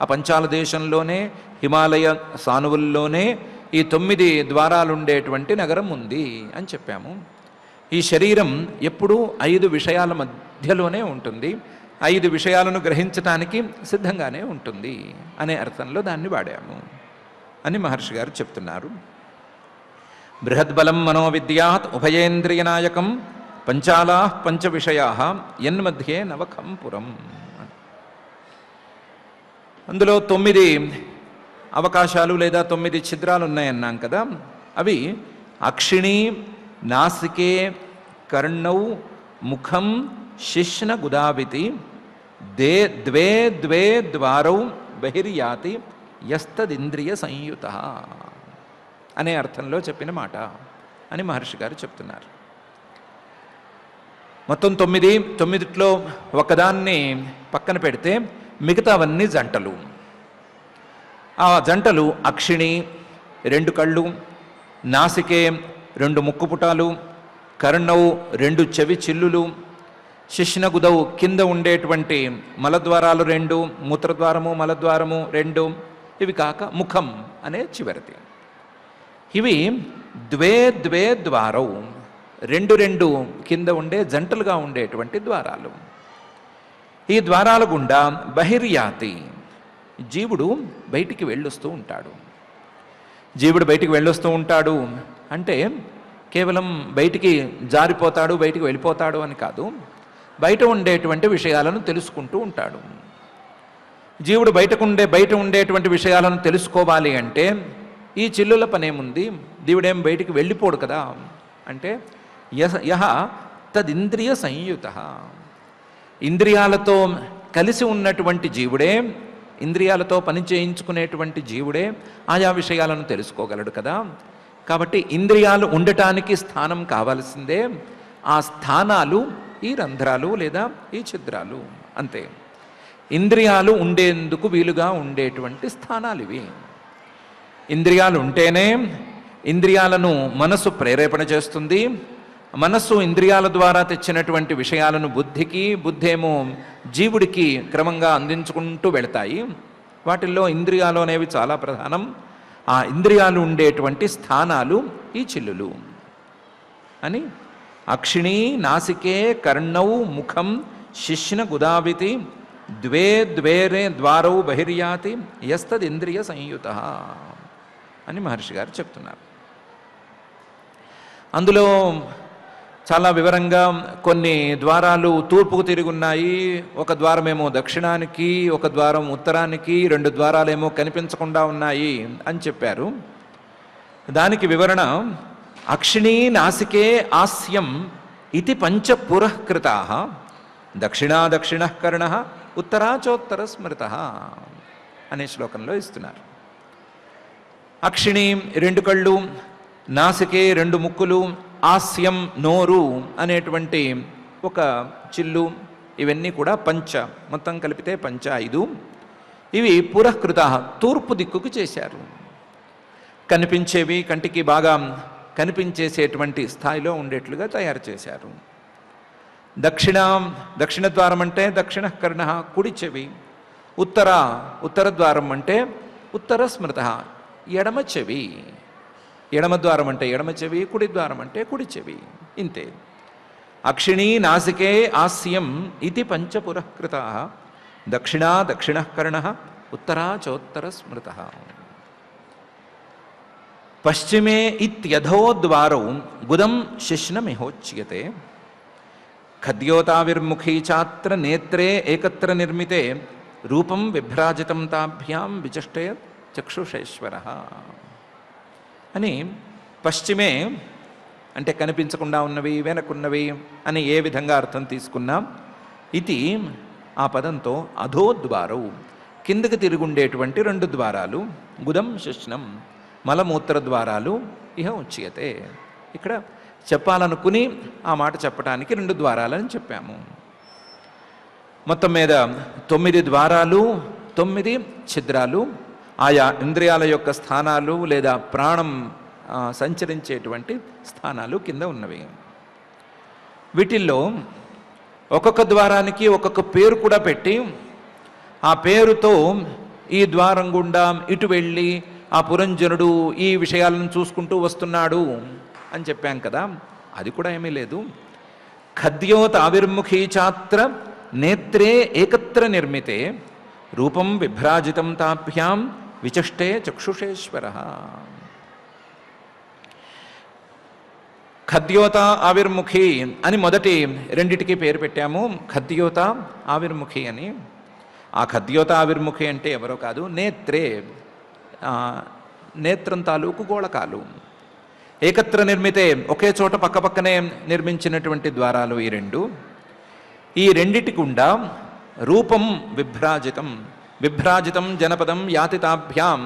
ఆ పంచాల దేశంలోనే హిమాలయ సానువుల్లోనే ఈ 9 ద్వారాలుండేటువంటి నగరం ఉంది అని చెప్పాము. ఈ శరీరం ఎప్పుడూ 5 విషయాల మధ్యలోనే ఉంటుంది. 5 విషయాలను గ్రహించటానికి సిద్ధంగానే ఉంటుంది అనే అర్థంలో దాన్ని వాడాము అని మహర్షి గారు చెప్తున్నారు. బృహద్బలం మనోవిద్యాత్ ఉభయేంద్రియనాయకం పంచాలా పంచ విషయా యన్మధ్యే నవఖం పురం. అందులో 9 అవకాశాలు లేదా 9 ఛిద్రాలు ఉన్నాయన్నాం కదా. అవి అక్షిణి, నాసికే, కర్ణౌ, ముఖం, శిష్ణ గుదావితి, ద్వే ద్వే ద్వారౌ బహిర్యాతి యస్తదింద్రియ సంయుత అనే అర్థంలో చెప్పిన మాట అని మహర్షి గారు చెప్తున్నారు. మొత్తం 9 ఒకదాన్ని పక్కన పెడితే మిగతావన్నీ జంటలు. ఆ జంటలు అక్షిణి 2 కళ్ళు, నాసికే 2 ముక్కుపుటాలు, కర్ణవు 2 చెవి చిల్లులు, శిష్ణగుదవు కింద ఉండేటువంటి మలద్వారాలు 2, మూత్రద్వారము మలద్వారము 2, ఇవి కాక ముఖం అనే చివరిది. ఇవి ద్వే ద్వే ద్వారౌ 2 కింద ఉండే జంటలుగా ఉండేటువంటి ద్వారాలు. ఈ ద్వారాల గుండా బహిర్యాతి జీవుడు బయటికి వెళ్ళొస్తూ ఉంటాడు. జీవుడు బయటికి వెళ్ళొస్తూ ఉంటాడు అంటే కేవలం బయటికి జారిపోతాడు, బయటికి వెళ్ళిపోతాడు అని కాదు. బయట ఉండేటువంటి విషయాలను తెలుసుకుంటూ ఉంటాడు. జీవుడు బయట ఉండేటువంటి విషయాలను తెలుసుకోవాలి అంటే ఈ చిల్లుల పనేముంది, దేవుడేం బయటికి వెళ్ళిపోడు కదా అంటే యహ తదింద్రియ సంయుత, ఇంద్రియాలతో కలిసి ఉన్నటువంటి జీవుడే, ఇంద్రియాలతో పని చేయించుకునేటువంటి జీవుడే ఆయా విషయాలను తెలుసుకోగలడు కదా. కాబట్టి ఇంద్రియాలు ఉండటానికి స్థానం కావాల్సిందే. ఆ స్థానాలు ఈ రంధ్రాలు లేదా ఈ ఛిద్రాలు అంతే. ఇంద్రియాలు ఉండేందుకు వీలుగా ఉండేటువంటి స్థానాలు ఇవి. ఇంద్రియాలు ఉంటేనే ఇంద్రియాలను మనస్సు ప్రేరేపణ చేస్తుంది. మనస్సు ఇంద్రియాల ద్వారా తెచ్చినటువంటి విషయాలను బుద్ధేమో జీవుడికి క్రమంగా అందించుకుంటూ వెళతాయి. వాటిల్లో ఇంద్రియాలు అనేవి చాలా ప్రధానం. ఆ ఇంద్రియాలు ఉండేటువంటి స్థానాలు ఈ చిల్లులు అని అక్షిణి, నాసికే, కర్ణౌ, ముఖం, శిష్ణ గుదావితి, ద్వే ద్వేరే ద్వారౌ బహిర్యాతి యస్తదింద్రియ సంయుత అని మహర్షి గారు చెప్తున్నారు. అందులో చాలా వివరంగా కొన్ని ద్వారాలు తూర్పుకు తిరిగి ఉన్నాయి, ఒక ద్వారమేమో దక్షిణానికి, ఒక ద్వారం ఉత్తరానికి, 2 ద్వారాలేమో కనిపించకుండా ఉన్నాయి అని చెప్పారు. దానికి వివరణ అక్షిణీ నాసికే ఆస్యం ఇది పంచపురఃకృతా దక్షిణ కర్ణ ఉత్తరాచోత్తర స్మృత అనే శ్లోకంలో ఇస్తున్నారు. అక్షిణి 2 కళ్ళు, నాసికే 2 ముక్కులు, ఆస్యం నోరు అనేటువంటి ఒక చిల్లు, ఇవన్నీ కూడా పంచ, మొత్తం కలిపితే పంచ 5. ఇవి పురఃకృత తూర్పు దిక్కుకు చేశారు. కనిపించేవి, కంటికి బాగా కనిపించేసేటువంటి స్థాయిలో ఉండేట్లుగా తయారు చేశారు. దక్షిణ ద్వారం అంటే దక్షిణ కర్ణ కుడి చెవి, ఉత్తర ద్వారం అంటే ఉత్తర స్మృత ఎడమ చెవి, ఎడమ ద్వారం అంటే ఎడమ చెవి, కుడి ద్వారం అంటే కుడి చెవి, ఇంతే. అక్షిణీ నాసికే ఆస్యం ఇది పంచపురఃకృత దక్షిణ కర్ణ ఉత్తరాచోత్తర స్మృత. పశ్చిమే ఇత్యధో ద్వారౌ గుదం శిష్ణమిహోచ్యతే ఖద్యోతావిర్ముఖీ చాత్ర నేత్రే ఏకత్ర నిర్మితే రూపం విభ్రాజితం తాభ్యాం విచష్టే చక్షుషేశ్వర అని. పశ్చిమే అంటే కనిపించకుండా ఉన్నవి, వెనకున్నవి అని ఏ విధంగా అర్థం తీసుకున్నాం. ఇది ఆ పదంతో అధోద్వారౌ కిందకి తిరుగుండేటువంటి 2 ద్వారాలు, గుదం శిష్ణం మలమూత్ర ద్వారాలు ఇహ ఉచ్యతే. ఇక్కడ చెప్పాలనుకుని ఆ మాట చెప్పడానికి 2 ద్వారాలని చెప్పాము. మొత్తం మీద 9 ద్వారాలు, 9 ఛిద్రాలు ఆయా ఇంద్రియాల యొక్క స్థానాలు లేదా ప్రాణం సంచరించేటువంటి స్థానాలు కింద ఉన్నవి. వీటిల్లో ఒక్కొక్క ద్వారానికి ఒక్కొక్క పేరు కూడా పెట్టి ఆ పేరుతో ఈ ద్వారం గుండా ఇటు వెళ్ళి ఆ పురంజనుడు ఈ విషయాలను చూసుకుంటూ వస్తున్నాడు అని చెప్పాం కదా. అది కూడా ఏమీ లేదు. ఖద్యోత ఆవిర్ముఖీ చాత్ర నేత్రే ఏకత్ర నిర్మితే రూపం విభ్రాజితం తాభ్యాం విచష్టే చక్షుషేశ్వర. ఖద్యోత ఆవిర్ముఖి అని మొదటి రెండిటికి పేరు పెట్టాము. ఖద్యోత ఆవిర్ముఖి అని. ఆ ఖద్యోత ఆవిర్ముఖి అంటే ఎవరో కాదు, నేత్రే, నేత్రం తాలూకు గోళకాలు. ఏకత్ర నిర్మితే ఒకే చోట పక్కపక్కనే నిర్మించినటువంటి ద్వారాలు ఈ రెండు. ఈ రెండిటి గుండా రూపం విభ్రాజితం, విభ్రాజితం జనపదం యాతితాభ్యాం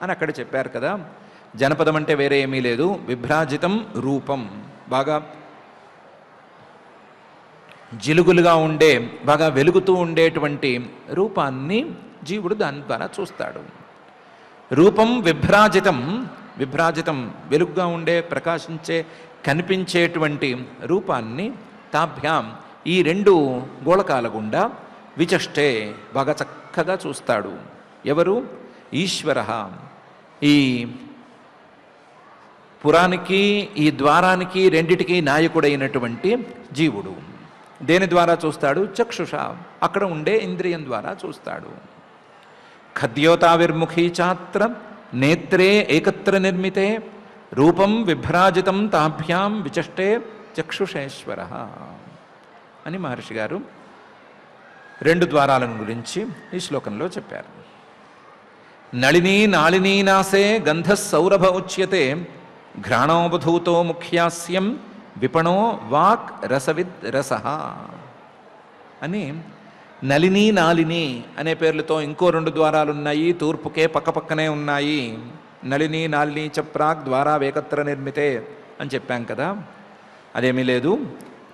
అని అక్కడ చెప్పారు కదా. జనపదం అంటే వేరే ఏమీ లేదు, విభ్రాజితం రూపం, బాగా జిలుగులుగా ఉండే, బాగా వెలుగుతూ ఉండేటువంటి రూపాన్ని జీవుడు దాని ద్వారా చూస్తాడు. రూపం విభ్రాజితం, విభ్రాజితం వెలుగుగా ఉండే, ప్రకాశించే, కనిపించేటువంటి రూపాన్ని తాభ్యాం ఈ రెండు గోళకాల గుండా విచష్టే బాగా చక్కగా చూస్తాడు. ఎవరు? ఈశ్వర. ఈ పురానికి, ఈ ద్వారానికి రెండిటికి నాయకుడైనటువంటి జీవుడు. దేని ద్వారా చూస్తాడు? చక్షుష, అక్కడ ఉండే ఇంద్రియం ద్వారా చూస్తాడు. ఖద్యోతావిర్ముఖీ చాత్ర నేత్రే ఏకత్ర నిర్మితే రూపం విభ్రాజితం తాభ్యాం విచష్టే చక్షుషేశ్వర అని మహర్షి గారు రెండు ద్వారాలను గురించి ఈ శ్లోకంలో చెప్పారు. నళినీ నాళినీ నాసే గంధ సౌరభ ఉచ్యతే ఘ్రాణోపధూతో ముఖ్యాస్యం విపణో వాక్ రసవిద్ రస అని. నళిని నాళిని అనే పేర్లతో ఇంకో రెండు ద్వారాలు ఉన్నాయి, తూర్పుకే పక్కపక్కనే ఉన్నాయి. నళిని నాళిని చ ప్రాక్ ద్వారా వేకత్ర నిర్మితే అని చెప్పాం కదా. అదేమీ లేదు.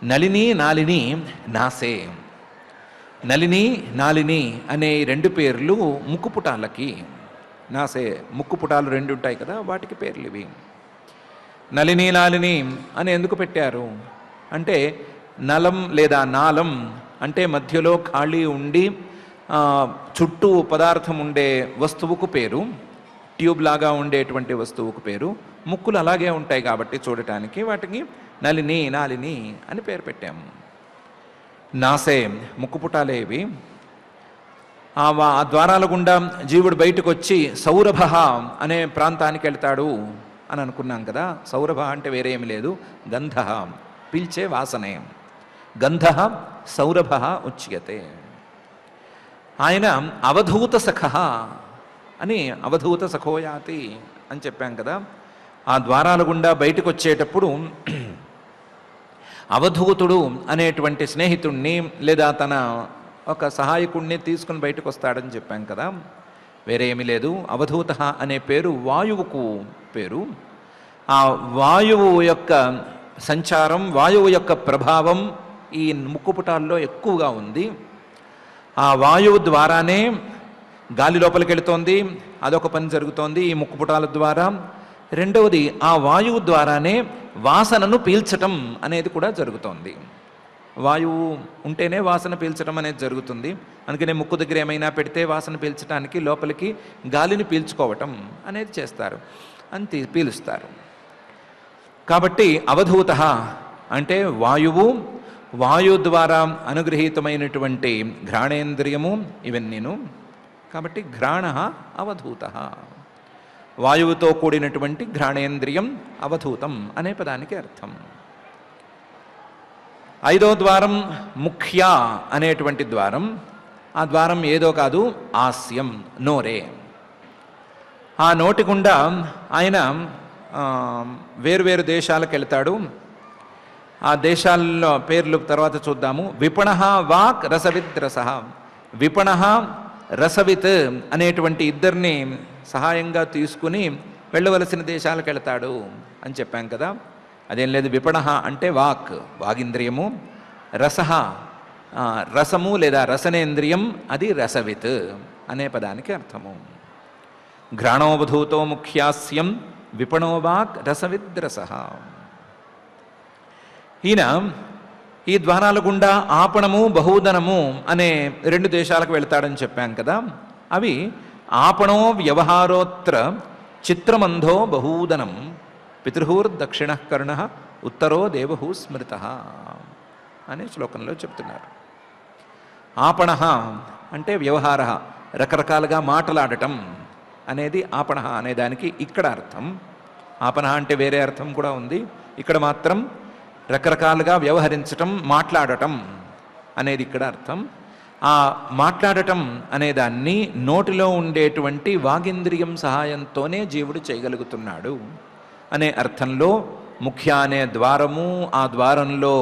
నళిని నాళిని నాసే, నళిని నాళిని అనే రెండు పేర్లు ముక్కుపుటాలకి. నాసే ముక్కుపుటాలు రెండు ఉంటాయి కదా, వాటికి పేర్లు ఇవి. నళిని నాళిని అని ఎందుకు పెట్టారు అంటే, నలం లేదా నాలం అంటే మధ్యలో ఖాళీ ఉండి చుట్టూ పదార్థం ఉండే వస్తువుకు పేరు, ట్యూబ్ లాగా ఉండేటువంటి వస్తువుకు పేరు. ముక్కులు అలాగే ఉంటాయి కాబట్టి చూడటానికి వాటికి నళిని నాళిని అని పేరు పెట్టాము. నాసే ముక్కుపుటాలేవి. ఆ ద్వారాల గుండా జీవుడు బయటకు వచ్చి సౌరభ అనే ప్రాంతానికి వెళ్తాడు అని అనుకున్నాం కదా. సౌరభ అంటే వేరే ఏమి లేదు, గంధ, పీల్చే వాసనే. గంధ సౌరభ ఉచ్యతే. ఆయన అవధూత సఖ అని, అవధూత సఖోయాతి అని చెప్పాం కదా. ఆ ద్వారాల గుండా బయటకు వచ్చేటప్పుడు అవధూతుడు అనేటువంటి స్నేహితుణ్ణి లేదా తన ఒక సహాయకుణ్ణి తీసుకుని బయటకు వస్తాడని చెప్పాం కదా. వేరే ఏమీ లేదు. అవధూత అనే పేరు వాయువుకు పేరు. ఆ వాయువు యొక్క సంచారం, వాయువు యొక్క ప్రభావం ఈ ముక్కుపుటాల్లో ఎక్కువగా ఉంది. ఆ వాయువు ద్వారానే గాలి లోపలికి వెళుతోంది, అదొక పని జరుగుతోంది ఈ ముక్కుపుటాల ద్వారా. రెండవది, ఆ వాయువు ద్వారానే వాసనను పీల్చటం అనేది కూడా జరుగుతోంది. వాయువు ఉంటేనే వాసన పీల్చడం అనేది జరుగుతుంది. అందుకనే ముక్కు దగ్గర ఏమైనా పెడితే వాసన పీల్చడానికి లోపలికి గాలిని పీల్చుకోవటం అనేది చేస్తారు, అని పీలుస్తారు. కాబట్టి అవధూత అంటే వాయువు, వాయు ద్వారా అనుగ్రహీతమైనటువంటి ఘ్రాణేంద్రియము ఇవన్నీను. కాబట్టి ఘ్రాణ అవధూత, వాయువుతో కూడినటువంటి ఘ్రాణేంద్రియం అవధూతం అనే పదానికి అర్థం. ఐదో ద్వారం ముఖ్య అనేటువంటి ద్వారం. ఆ ద్వారం ఏదో కాదు, ఆస్యం, నోరే. ఆ నోటి గుండా ఆయన వేరువేరు దేశాలకు వెళ్తాడు. ఆ దేశాల్లో పేర్లు తర్వాత చూద్దాము. విపణ వాక్ రసవిత్ రస. విపణ రసవిత్ అనేటువంటి ఇద్దరిని సహాయంగా తీసుకుని వెళ్ళవలసిన దేశాలకు వెళతాడు అని చెప్పాం కదా. అదేం లేదు, విపణ అంటే వాక్, వాగింద్రియము. రస రసము లేదా రసనేంద్రియం, అది రసవిత్ అనే పదానికి అర్థము. ఘ్రాణోవధూతో ముఖ్యాస్యం విపణో వాక్ రసవిద్ రస. ఈయన ఈ ద్వారాల గుండా ఆపణము, బహూదనము అనే రెండు దేశాలకు వెళ్తాడని చెప్పాం కదా. అవి ఆపణో వ్యవహారోత్ర చిత్రమంధో బహూదనం పితృహూర్దక్షిణ కర్ణ ఉత్తరో దేవహూ స్మృత అనే శ్లోకంలో చెప్తున్నారు. ఆపణ అంటే వ్యవహార, రకరకాలుగా మాట్లాడటం అనేది ఆపణ అనేదానికి ఇక్కడ అర్థం. ఆపణ అంటే వేరే అర్థం కూడా ఉంది, ఇక్కడ మాత్రం రకరకాలుగా వ్యవహరించటం, మాట్లాడటం అనేది ఇక్కడ అర్థం. ఆ మాట్లాడటం అనేదాన్ని నోటిలో ఉండేటువంటి వాగింద్రియం సహాయంతోనే జీవుడు చేయగలుగుతున్నాడు అనే అర్థంలో ముఖ్య అనే ద్వారము, ఆ ద్వారంలో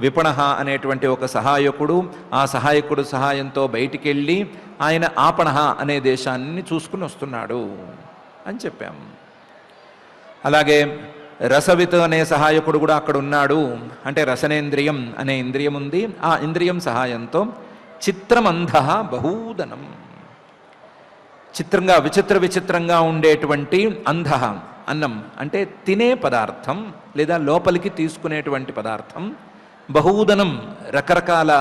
విపణ అనేటువంటి ఒక సహాయకుడు, ఆ సహాయకుడు సహాయంతో బయటికి వెళ్ళి ఆయన ఆపణ అనే దేశాన్ని చూసుకుని వస్తున్నాడు అని చెప్పాము. అలాగే రసవిత్ అనే సహాయకుడు కూడా అక్కడ ఉన్నాడు. అంటే రసనేంద్రియం అనే ఇంద్రియం ఉంది, ఆ ఇంద్రియం సహాయంతో చిత్రమంధ బహూదనం, చిత్రంగా విచిత్రంగా ఉండేటువంటి అంధ, అన్నం అంటే తినే పదార్థం లేదా లోపలికి తీసుకునేటువంటి పదార్థం, బహూదనం రకరకాల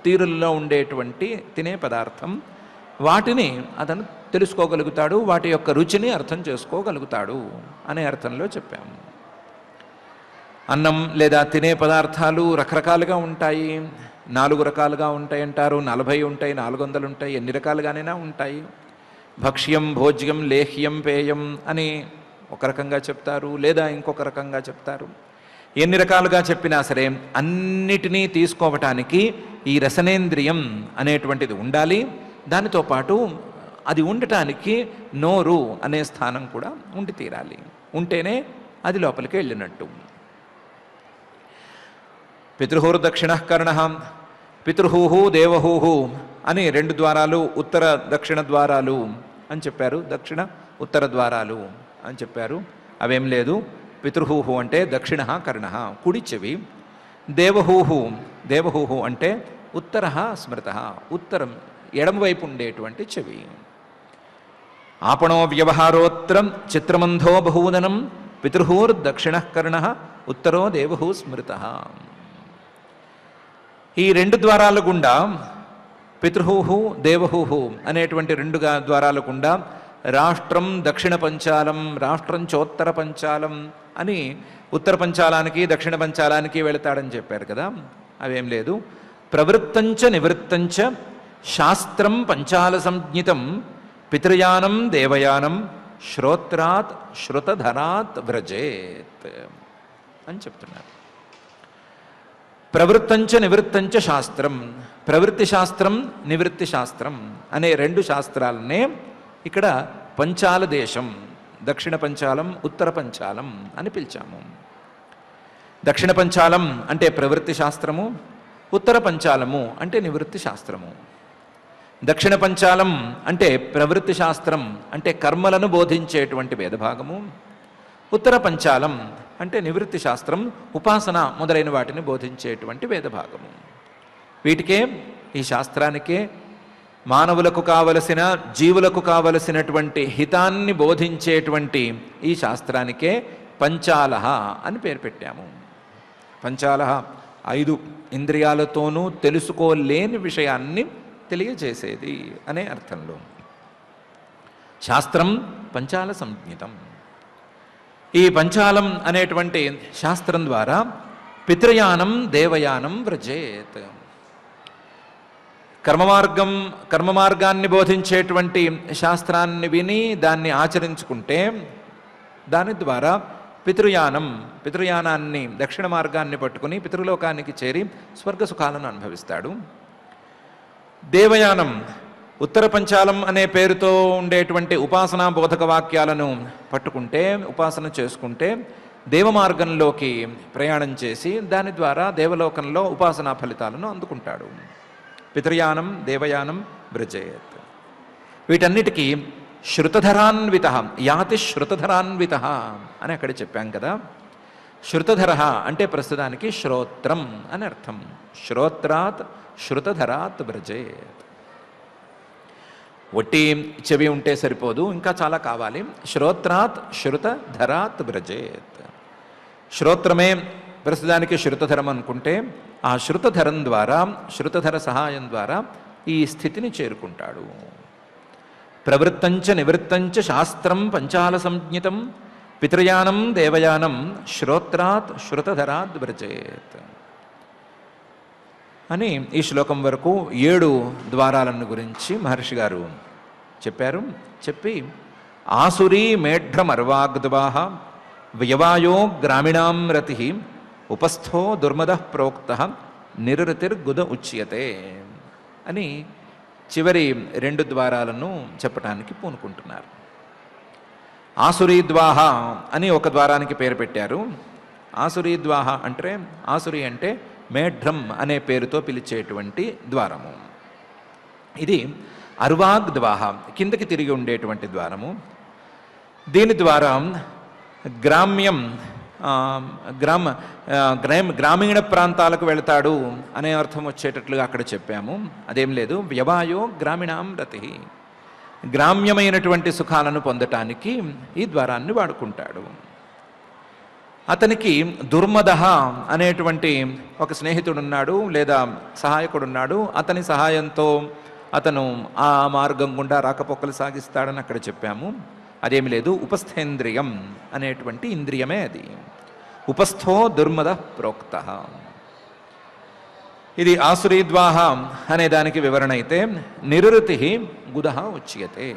తీరుల్లో ఉండేటువంటి తినే పదార్థం, వాటిని అతను తెలుసుకోగలుగుతాడు, వాటి యొక్క రుచిని అర్థం చేసుకోగలుగుతాడు అనే అర్థంలో చెప్పాము. అన్నం లేదా తినే పదార్థాలు రకరకాలుగా ఉంటాయి, 4 రకాలుగా ఉంటాయి అంటారు, 40 ఉంటాయి, 400 ఉంటాయి, ఎన్ని రకాలుగానైనా ఉంటాయి. భక్ష్యం, భోజ్యం, లేహ్యం, పేయం అని ఒక రకంగా చెప్తారు, లేదా ఇంకొక రకంగా చెప్తారు. ఎన్ని రకాలుగా చెప్పినా సరే అన్నిటినీ తీసుకోవటానికి ఈ రసనేంద్రియం అనేటువంటిది ఉండాలి. దానితో పాటు అది ఉండటానికి నోరు అనే స్థానం కూడా ఉండి తీరాలి, ఉంటేనే అది లోపలికి వెళ్ళినట్టు. పితృహుర్ దక్షిణ కర్ణ, పితృహూహు దేవహూహు అని 2 ద్వారాలు, ఉత్తర దక్షిణ ద్వారాలు అని చెప్పారు, దక్షిణ ఉత్తర ద్వారాలు అని చెప్పారు. అవేం లేదు. పితృహూహు అంటే దక్షిణ కర్ణ, కుడి చెవి. దేవహూహు అంటే ఉత్తర స్మృత, ఉత్తరం ఎడమవైపు ఉండేటువంటి చెవి. ఆపణో వ్యవహారోత్తరం చిత్రమంధో బహూదనం, పితృహూర్ దక్షిణ కర్ణ, ఉత్తరో దేవహూ స్మృత. ఈ 2 ద్వారాల గుండా, పితృహూహు దేవహూహు అనేటువంటి 2 ద్వారాల గుండా రాష్ట్రం దక్షిణ పంచాలం, రాష్ట్రం చోత్తర పంచాలం అని ఉత్తర పంచాలానికి దక్షిణ పంచాలానికి వెళతాడని చెప్పారు కదా. అవేం లేదు. ప్రవృత్తంచ నివృత్తంచ శాస్త్రం పంచాల సంజ్ఞితం, పితృయానం దేవయానం శ్రోత్రాత్ శృతధరాత్ వ్రజేత్ అని చెప్తున్నారు. ప్రవృత్తంచ నివృత్తంచ శాస్త్రం, ప్రవృత్తి శాస్త్రం, నివృత్తి శాస్త్రం అనే 2 శాస్త్రాలనే ఇక్కడ పంచాల దేశం, దక్షిణ పంచాలం, ఉత్తర పంచాలం అని పిలిచాము. దక్షిణ పంచాలం అంటే ప్రవృత్తి శాస్త్రము, ఉత్తర పంచాలము అంటే నివృత్తి శాస్త్రము. దక్షిణ పంచాలం అంటే ప్రవృత్తి శాస్త్రం అంటే కర్మలను బోధించేటువంటి వేదభాగము, ఉత్తర పంచాలం అంటే నివృత్తి శాస్త్రం, ఉపాసన మొదలైన వాటిని బోధించేటువంటి వేదభాగము. వీటికే, ఈ శాస్త్రానికే మానవులకు కావలసిన, జీవులకు కావలసినటువంటి హితాన్ని బోధించేటువంటి ఈ శాస్త్రానికే పంచాల అని పేరు పెట్టాము. పంచాల 5 ఇంద్రియాలతోనూ తెలుసుకోలేని విషయాన్ని తెలియజేసేది అనే అర్థంలో. శాస్త్రం పంచాల సంజ్ఞితం. ఈ పంచాలం అనేటువంటి శాస్త్రం ద్వారా పితృయానం దేవయానం వ్రజేత్, కర్మమార్గాన్ని బోధించేటువంటి శాస్త్రాన్ని విని దాన్ని ఆచరించుకుంటే దాని ద్వారా పితృయానాన్ని దక్షిణ మార్గాన్ని పట్టుకుని పితృలోకానికి చేరి స్వర్గసుఖాలను అనుభవిస్తాడు. దేవయానం ఉత్తర పంచాలం అనే పేరుతో ఉండేటువంటి ఉపాసనా బోధక వాక్యాలను పట్టుకుంటే, ఉపాసన చేసుకుంటే దేవమార్గంలోకి ప్రయాణం చేసి దాని ద్వారా దేవలోకంలో ఉపాసనా ఫలితాలను అందుకుంటాడు. పితృయానం దేవయానం వ్రజేత్. వీటన్నిటికీ శృతధరాన్విత, యాతి శృతధరాన్విత అని అక్కడ చెప్పాం కదా. శృతధర అంటే ప్రస్తుతానికి శ్రోత్రం అని అర్థం. శ్రోత్రాత్ శృతధరాత్ వ్రజేత్. ఒట్టి చెవి ఉంటే సరిపోదు, ఇంకా చాలా కావాలి. శ్రోత్రాత్ శృతధరాత్ వ్రజేత్. శ్రోత్రమే ప్రస్తుతానికి శృతధరం అనుకుంటే ఆ శృతధరం ద్వారా, శృతధర సహాయం ద్వారా ఈ స్థితిని చేరుకుంటాడు. ప్రవృత్తంచ నివృత్తంచ శాస్త్రం పంచాల సంజ్ఞితం, పితృయానం దేవయానం శ్రోత్రాత్ శృతధరాద్ వ్రజేత్. అని ఈ శ్లోకం వరకు 7 ద్వారాలను గురించి మహర్షి గారు చెప్పారు. చెప్పి ఆసురీ మేఢ్రమర్వాగ్ద్వాహ వ్యవాయో గ్రామీణాం రతి ఉపస్థో దుర్మద ప్రోక్త నిరృతిర్గుద ఉచ్యతే అని చివరి 2 ద్వారాలను చెప్పటానికి పూనుకుంటున్నారు. ఆసురీ ద్వాహ అని ఒక ద్వారానికి పేరు పెట్టారు. ఆసురీ ద్వాహ అంటే ఆసురి అంటే మేఢ్రం అనే పేరుతో పిలిచేటువంటి ద్వారము. ఇది అర్వాగ్ ద్వాహ, కిందకి తిరిగి ఉండేటువంటి ద్వారము. దీని ద్వారా గ్రామ్యం గ్రామీణ ప్రాంతాలకు వెళతాడు అనే అర్థం వచ్చేటట్లుగా అక్కడ చెప్పాము. అదేం లేదు, వ్యవాయో గ్రామీణాం రతి, గ్రామ్యమైనటువంటి సుఖాలను పొందటానికి ఈ ద్వారాన్ని వాడుకుంటాడు. అతనికి దుర్మదః అనేటువంటి ఒక స్నేహితుడున్నాడు లేదా సహాయకుడున్నాడు. అతని సహాయంతో అతను ఆ మార్గం గుండా రాకపోకలు సాగిస్తాడని అక్కడ చెప్పాము. అదేమి లేదు, ఉపస్థేంద్రియం అనేటువంటి ఇంద్రియమే అది. ఉపస్థో దుర్మద ప్రోక్త. ఇది ఆసురీద్వాహ అనే దానికి వివరణ అయితే, నిరృతి గుదః ఉచ్యతే.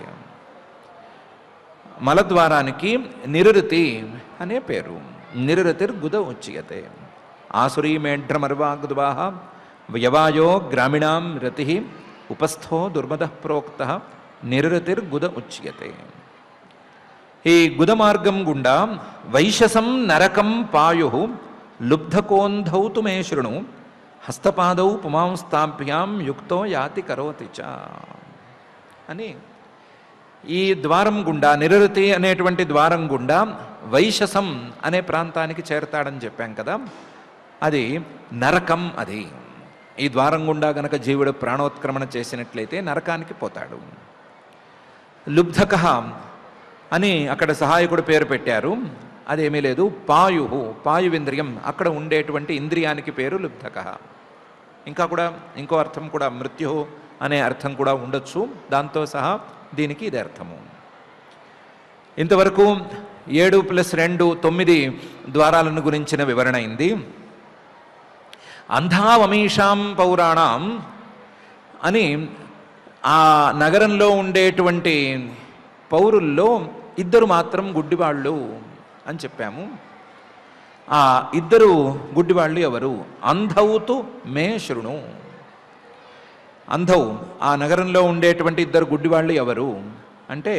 మలద్వారానికి నిరృతి అనే పేరు. నిరృతిర్గుద ఉచ్యతే. ఆసురీ మేఢ్రమర్వాగ్ద్వాహ వ్యవాయో గ్రామీణాం రతి ఉపస్థో దుర్మద ప్రోక్త నిరృతిర్గుద ఉచ్యతే. ఈ గుద మార్గం గుండా వైశసం నరకం పాయు లుబ్ధకోంధౌతు మే శృణు హస్తపాదౌ పుమాంస్తాభ్యాం యుక్తో యాతి కరోతి చ అని ఈ ద్వారం గుండా, నిరృతి అనేటువంటి ద్వారం గుండా వైశసం అనే ప్రాంతానికి చేరతాడని చెప్పాం కదా, అది నరకం. అది ఈ ద్వారం గుండా గనక జీవుడు ప్రాణోత్క్రమణ చేసినట్లయితే నరకానికి పోతాడు. లుబ్ధక అని అక్కడ సహాయకుడు పేరు పెట్టారు. అదేమీ లేదు, పాయువింద్రియం, అక్కడ ఉండేటువంటి ఇంద్రియానికి పేరు లుబ్ధక. ఇంకా కూడా ఇంకో అర్థం కూడా మృత్యు అనే అర్థం కూడా ఉండొచ్చు. దాంతో సహా దీనికి ఇది అర్థము. ఇంతవరకు 7 + 2 9 ద్వారాలను గురించిన వివరణ అయింది. అంధావమీషాం పౌరాణం అని ఆ నగరంలో ఉండేటువంటి పౌరుల్లో 2 మాత్రం గుడ్డివాళ్ళు అని చెప్పాము. ఆ 2 గుడ్డివాళ్ళు ఎవరు? అంధౌతు మే శృణు. అంధౌ, ఆ నగరంలో ఉండేటువంటి 2 గుడ్డివాళ్ళు ఎవరు అంటే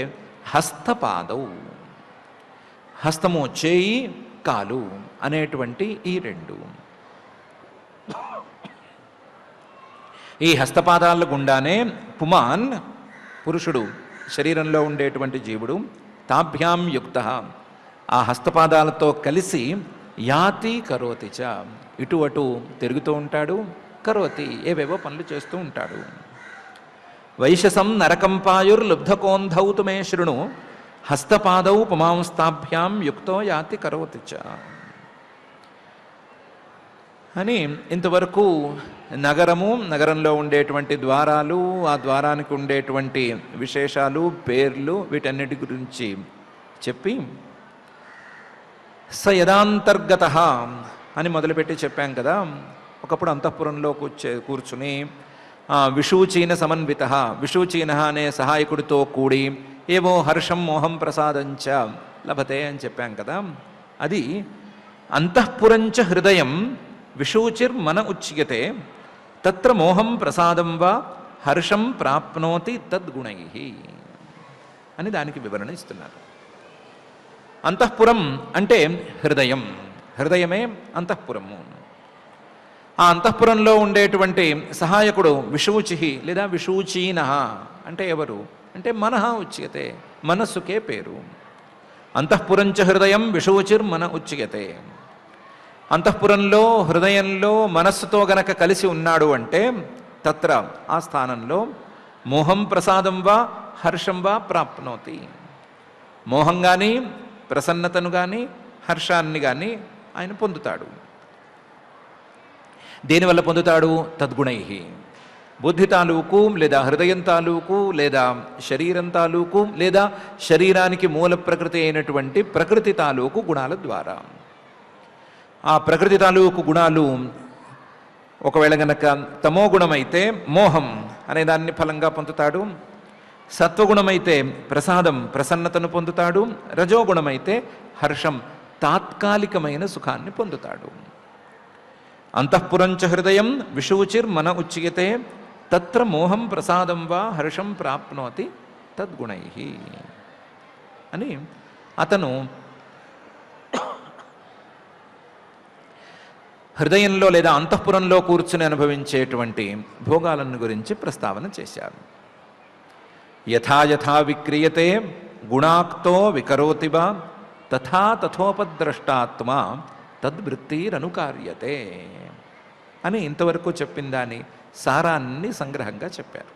హస్తపాదౌ, హస్తము చేయి కాలు అనేటువంటి ఈ 2. ఈ హస్తపాదాల గుండానే పుమాన్, పురుషుడు శరీరంలో ఉండేటువంటి జీవుడు, తాభ్యాం యుక్త, ఆ హస్తపాదాలతో కలిసి యాతి కరోతి చ, ఇటు అటు తిరుగుతూ ఉంటాడు. కరోతి, ఏవేవో పనులు చేస్తూ ఉంటాడు. వైశసం నరకం పాయుర్లుబ్ధకోంధౌతు మే శృణు హస్తపాదౌ పుమాంస్తాభ్యాం యుక్తో యాతి కరోతి చ అని ఇంతవరకు నగరము, నగరంలో ఉండేటువంటి ద్వారాలు, ఆ ద్వారానికి ఉండేటువంటి విశేషాలు, పేర్లు, వీటన్నిటి గురించి చెప్పి స యదాంతర్గత అని మొదలుపెట్టి చెప్పాం కదా. ఒకప్పుడు అంతఃపురంలో కూర్చుని విషూచీన సమన్విత, విషూచీన అనే సహాయకుడితో కూడి ఏవో హర్షం మోహం ప్రసాదంచ లభతే అని చెప్పాం కదా. అది అంతఃపురంచ హృదయం విషూచిర్మన ఉచ్యతే తత్ర మోహం ప్రసాదం వా హర్షం ప్రాప్నోతి తద్గుణై అని దానికి వివరణ ఇస్తున్నారు. అంతఃపురం అంటే హృదయం, హృదయమే అంతఃపురము. ఆ అంతఃపురంలో ఉండేటువంటి సహాయకుడు విషూచి లేదా విషూచీన అంటే ఎవరు అంటే మనః ఉచ్యతే, మనస్సుకే పేరు. అంతఃపురంచ హృదయం విషూచిర్మన ఉచ్యతే. అంతఃపురంలో, హృదయంలో మనస్సుతో గనక కలిసి ఉన్నాడు అంటే తత్ర, ఆ స్థానంలో మోహం ప్రసాదం వా హర్షం వా ప్రాప్నోతి. మోహం కానీ, ప్రసన్నతను కానీ, హర్షాన్ని కానీ ఆయన పొందుతాడు. దేనివల్ల పొందుతాడు? తద్గుణై, బుద్ధి తాలూకు లేదా హృదయం తాలూకు లేదా శరీరం తాలూకు లేదా శరీరానికి మూల ప్రకృతి అయినటువంటి ప్రకృతి తాలూకు గుణాల ద్వారా. ఆ ప్రకృతి తాలూకు గుణాలు ఒకవేళ గనక తమోగుణమైతే మోహం అనే దాన్ని ఫలంగా పొందుతాడు, సత్వగుణమైతే ప్రసాదం ప్రసన్నతను పొందుతాడు, రజోగుణమైతే హర్షం తాత్కాలికమైన సుఖాన్ని పొందుతాడు. అంతఃపురంచ హృదయం విషూచిర్ మన ఉచ్యతే తత్ర మోహం ప్రసాదం వా హర్షం ప్రాప్నోతి తద్గుణై అని అతను హృదయంలో లేదా అంతఃపురంలో కూర్చుని అనుభవించేటువంటి భోగాలను గురించి ప్రస్తావన చేశారు. యథా యథా విక్రియతే గుణాక్తో వికరోతి వా తథా తథోపద్రష్టాత్మా తద్వృత్తిరనుకార్యతే అని ఇంతవరకు చెప్పిన దాని సారాన్ని సంగ్రహంగా చెప్పారు.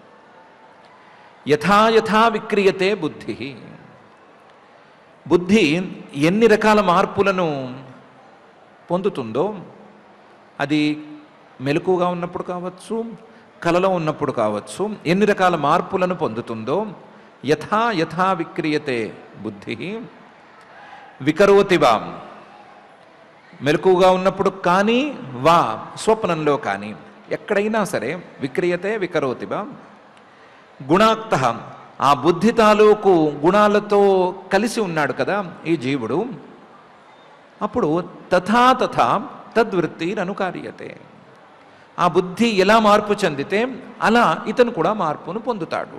యథా యథా విక్రియతే బుద్ధి, బుద్ధి ఎన్ని రకాల మార్పులను పొందుతుందో, అది మెలకుగా ఉన్నప్పుడు కావచ్చు, కలలో ఉన్నప్పుడు కావచ్చు, ఎన్ని రకాల మార్పులను పొందుతుందో, యథా యథా విక్రియతే బుద్ధి వికరోతి వా, మెలకుగా ఉన్నప్పుడు కానీ వా స్వప్నంలో కానీ ఎక్కడైనా సరే విక్రియతే వికరోతి వా గుణాక్త, ఆ బుద్ధి తాలూకు గుణాలతో కలిసి ఉన్నాడు కదా ఈ జీవుడు, అప్పుడు తథా తథా తద్వృత్తిరనుకార్యతే, ఆ బుద్ధి ఎలా మార్పు చెందితే అలా ఇతను కూడా మార్పును పొందుతాడు.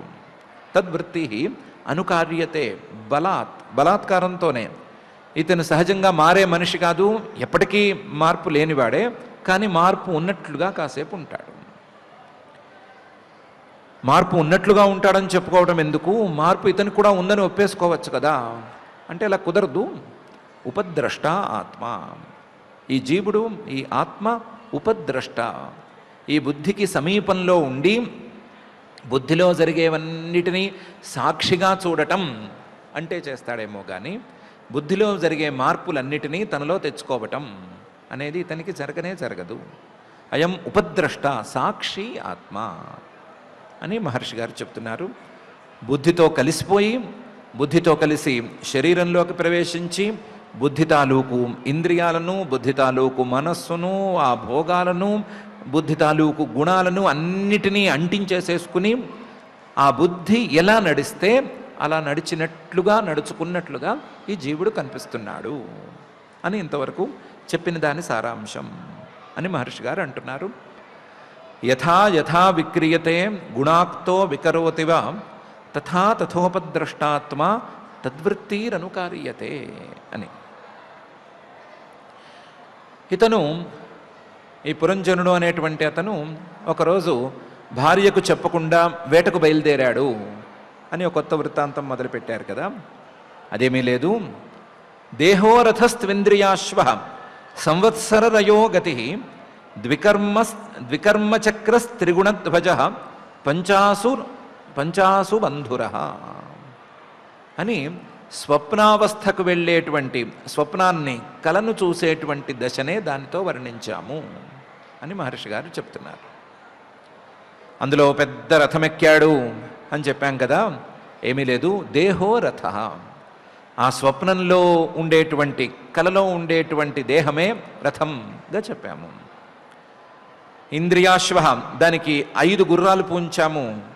తద్వృత్తి అనుకార్యతే, బలాత్కారంతోనే. ఇతను సహజంగా మారే మనిషి కాదు, ఎప్పటికీ మార్పు లేనివాడే, కానీ మార్పు ఉన్నట్లుగా కాసేపు ఉంటాడు. మార్పు ఉన్నట్లుగా ఉంటాడని చెప్పుకోవడం ఎందుకు, మార్పు ఇతను కూడా ఉందని ఒప్పేసుకోవచ్చు కదా అంటే అలా కుదరదు. ఉపద్రష్ట ఆత్మ, ఈ జీవుడు ఈ ఆత్మ ఉపద్రష్ట, ఈ బుద్ధికి సమీపంలో ఉండి బుద్ధిలో జరిగేవన్నిటినీ సాక్షిగా చూడటం అంటే చేస్తాడేమో కానీ బుద్ధిలో జరిగే మార్పులన్నిటినీ తనలో తెచ్చుకోవటం అనేది ఇతనికి జరగనే జరగదు. అయం ఉపద్రష్ట సాక్షి ఆత్మ అని మహర్షి గారు చెప్తున్నారు. బుద్ధితో కలిసిపోయి, బుద్ధితో కలిసి శరీరంలోకి ప్రవేశించి, బుద్ధి తాలూకు ఇంద్రియాలను, బుద్ధి తాలూకు మనస్సును, ఆ భోగాలను, బుద్ధి తాలూకు గుణాలను అన్నిటినీ అంటించేసేసుకుని ఆ బుద్ధి ఎలా నడిస్తే అలా నడిచినట్లుగా నడుచుకున్నట్లుగా ఈ జీవుడు కనిపిస్తున్నాడు అని ఇంతవరకు చెప్పిన దాని సారాంశం అని మహర్షి గారు అంటున్నారు. యథా యథా విక్రియతే గుణాక్తో వికరోతివ తథా తథోపద్రష్టాత్మ తద్వృత్తిరనుకార్యతే అని. ఇతను ఈ పురంజనుడు అనేటువంటి అతను ఒకరోజు భార్యకు చెప్పకుండా వేటకు బయలుదేరాడు అని ఒక కొత్త వృత్తాంతం మొదలుపెట్టారు కదా. అదేమీ లేదు. దేహోరథస్త్వింద్రియాశ్వ సంవత్సరరయో గతి ద్వికర్మచక్రస్త్రిగుణధ్వజ పంచాసు బంధుర అని స్వప్నావస్థకు వెళ్ళేటువంటి, స్వప్నాన్ని కలను చూసేటువంటి దశనే దానితో వర్ణించాము అని మహర్షి గారు చెప్తున్నారు. అందులో పెద్ద రథమెక్కాడు అని చెప్పాం కదా. ఏమీ లేదు. దేహో రథ, ఆ స్వప్నంలో ఉండేటువంటి, కలలో ఉండేటువంటి దేహమే రథంగా చెప్పాము. ఇంద్రియాశ్వ, దానికి 5 గుర్రాలు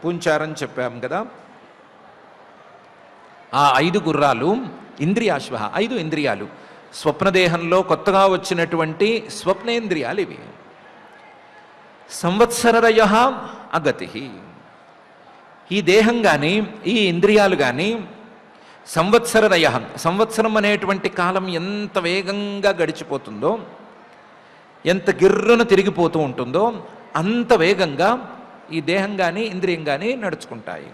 పూంచారని చెప్పాము కదా. ఆ 5 గుర్రాలు ఇంద్రియాశ్వ, 5 ఇంద్రియాలు, స్వప్నదేహంలో కొత్తగా వచ్చినటువంటి స్వప్నేంద్రియాలు ఇవి. సంవత్సరరయ అగతి, ఈ దేహం కానీ ఈ ఇంద్రియాలు కానీ సంవత్సరరయ, సంవత్సరం అనేటువంటి కాలం ఎంత వేగంగా గడిచిపోతుందో, ఎంత గిర్రున తిరిగిపోతూ ఉంటుందో అంత వేగంగా ఈ దేహం కానీ ఇంద్రియం కానీ నడుచుకుంటాయి.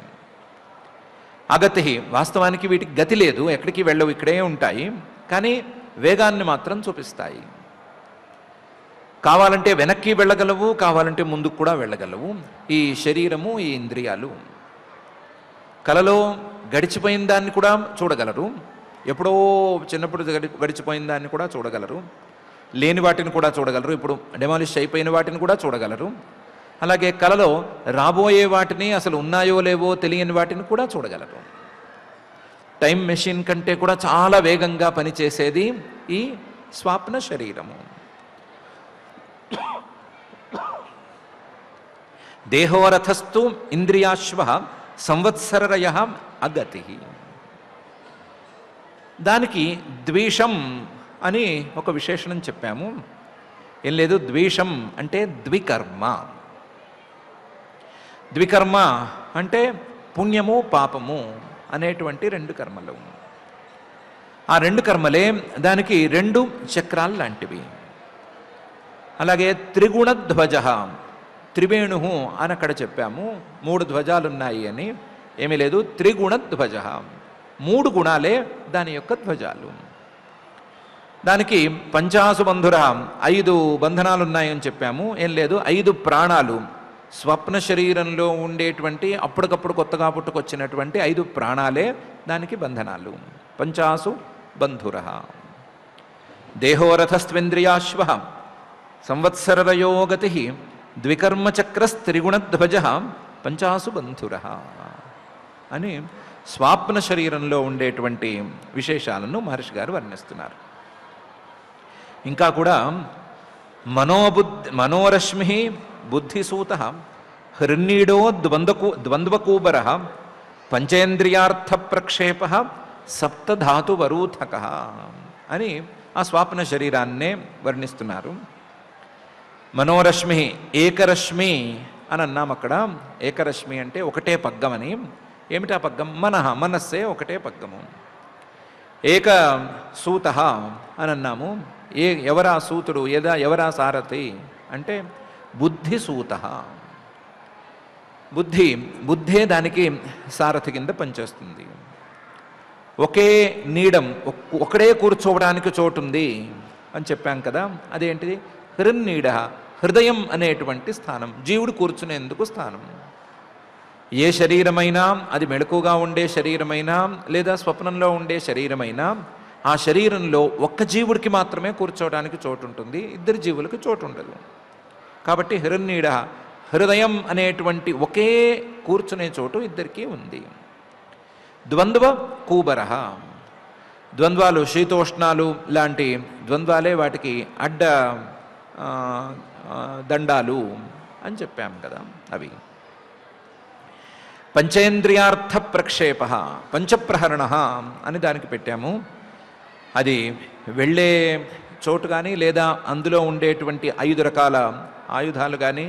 అగతి, వాస్తవానికి వీటికి గతి లేదు, ఎక్కడికి వెళ్ళవు, ఇక్కడే ఉంటాయి, కానీ వేగాన్ని మాత్రం చూపిస్తాయి. కావాలంటే వెనక్కి వెళ్ళగలవు, కావాలంటే ముందుకు కూడా వెళ్ళగలవు ఈ శరీరము, ఈ ఇంద్రియాలు. కలలో గడిచిపోయిన దాన్ని కూడా చూడగలరు, ఎప్పుడో చిన్నప్పుడు గడిచిపోయిన దాన్ని కూడా చూడగలరు, లేని వాటిని కూడా చూడగలరు, ఇప్పుడు డెమాలిష్ అయిపోయిన వాటిని కూడా చూడగలరు. అలాగే కలలో రాబోయే వాటిని, అసలు ఉన్నాయో లేవో తెలియని వాటిని కూడా చూడగలరు. టైం మెషిన్ కంటే కూడా చాలా వేగంగా పనిచేసేది ఈ స్వప్న శరీరము. దేహోరథస్థు ఇంద్రియాశ్వ సంవత్సరరయ అగతి. దానికి ద్వేషం అని ఒక విశేషణం చెప్పాము. ఏం లేదు, ద్వేషం అంటే ద్వికర్మ. ద్వికర్మ అంటే పుణ్యము పాపము అనేటువంటి రెండు కర్మలు. ఆ రెండు కర్మలే దానికి రెండు చక్రాలు లాంటివి. అలాగే త్రిగుణధ్వజ, త్రివేణు అని అక్కడ చెప్పాము. 3 ధ్వజాలున్నాయి అని. ఏమీ లేదు, త్రిగుణధ్వజ, 3 గుణాలే దాని యొక్క ధ్వజాలు. దానికి పంచాసు బంధుర, 5 బంధనాలు ఉన్నాయని చెప్పాము. ఏం లేదు, 5 ప్రాణాలు, స్వప్న శరీరంలో ఉండేటువంటి అప్పటికప్పుడు కొత్తగా పుట్టుకొచ్చినటువంటి 5 ప్రాణాలే దానికి బంధనాలు. పంచాసు బంధుర. దేహోరథస్త్వేంద్రియాశ్వ సంవత్సరరయో గతి ద్వికర్మచక్రస్త్రిగుణధ్వజ పంచాసు బంధుర అని స్వాప్న శరీరంలో ఉండేటువంటి విశేషాలను మహర్షి గారు వర్ణిస్తున్నారు. ఇంకా కూడా మనోరశ్మి బుద్ధిసూత హృన్నీడో ద్వంద్వకూబర పంచేంద్రియార్థ ప్రక్షేప సప్తధాతువరూథక అని ఆ స్వాప్న శరీరాన్నే వర్ణిస్తున్నారు. మనోరశ్మి, ఏకరశ్మి అని అన్నాం అక్కడ. ఏకరశ్మి అంటే ఒకటే పగ్గం అని. ఏమిటా పగ్గం? మనస్సే ఒకటే పగ్గము. ఏక సూత అని అన్నాము. ఎవరా సూతుడు, ఎవరా సారథి అంటే బుద్ధిసూత. బుద్ధే దానికి సారథి కింద పనిచేస్తుంది. ఒకే నీడం, ఒకడే కూర్చోవడానికి చోటుంది అని చెప్పాం కదా. అదేంటిది? హృన్నీడ, హృదయం అనేటువంటి స్థానం, జీవుడు కూర్చునేందుకు స్థానం. ఏ శరీరమైనా, అది మెలకుగా ఉండే శరీరమైనా లేదా స్వప్నంలో ఉండే శరీరమైనా, ఆ శరీరంలో ఒక్క జీవుడికి మాత్రమే కూర్చోవడానికి చోటు ఉంటుంది, 2 జీవులకు చోటు ఉండదు. కాబట్టి హృన్నీడ, హృదయం అనేటువంటి ఒకే కూర్చునే చోటు ఇద్దరికీ ఉంది. ద్వంద్వ కూబర, ద్వంద్వాలు శీతోష్ణాలు లాంటి ద్వంద్వాలే వాటికి అడ్డ దండాలు అని చెప్పాం కదా. అవి పంచేంద్రియార్థ ప్రక్షేప, పంచప్రహరణ అని దానికి పెట్టాము. అది వెళ్ళే చోటు కానీ లేదా అందులో ఉండేటువంటి 5 రకాల ఆయుధాలు కానీ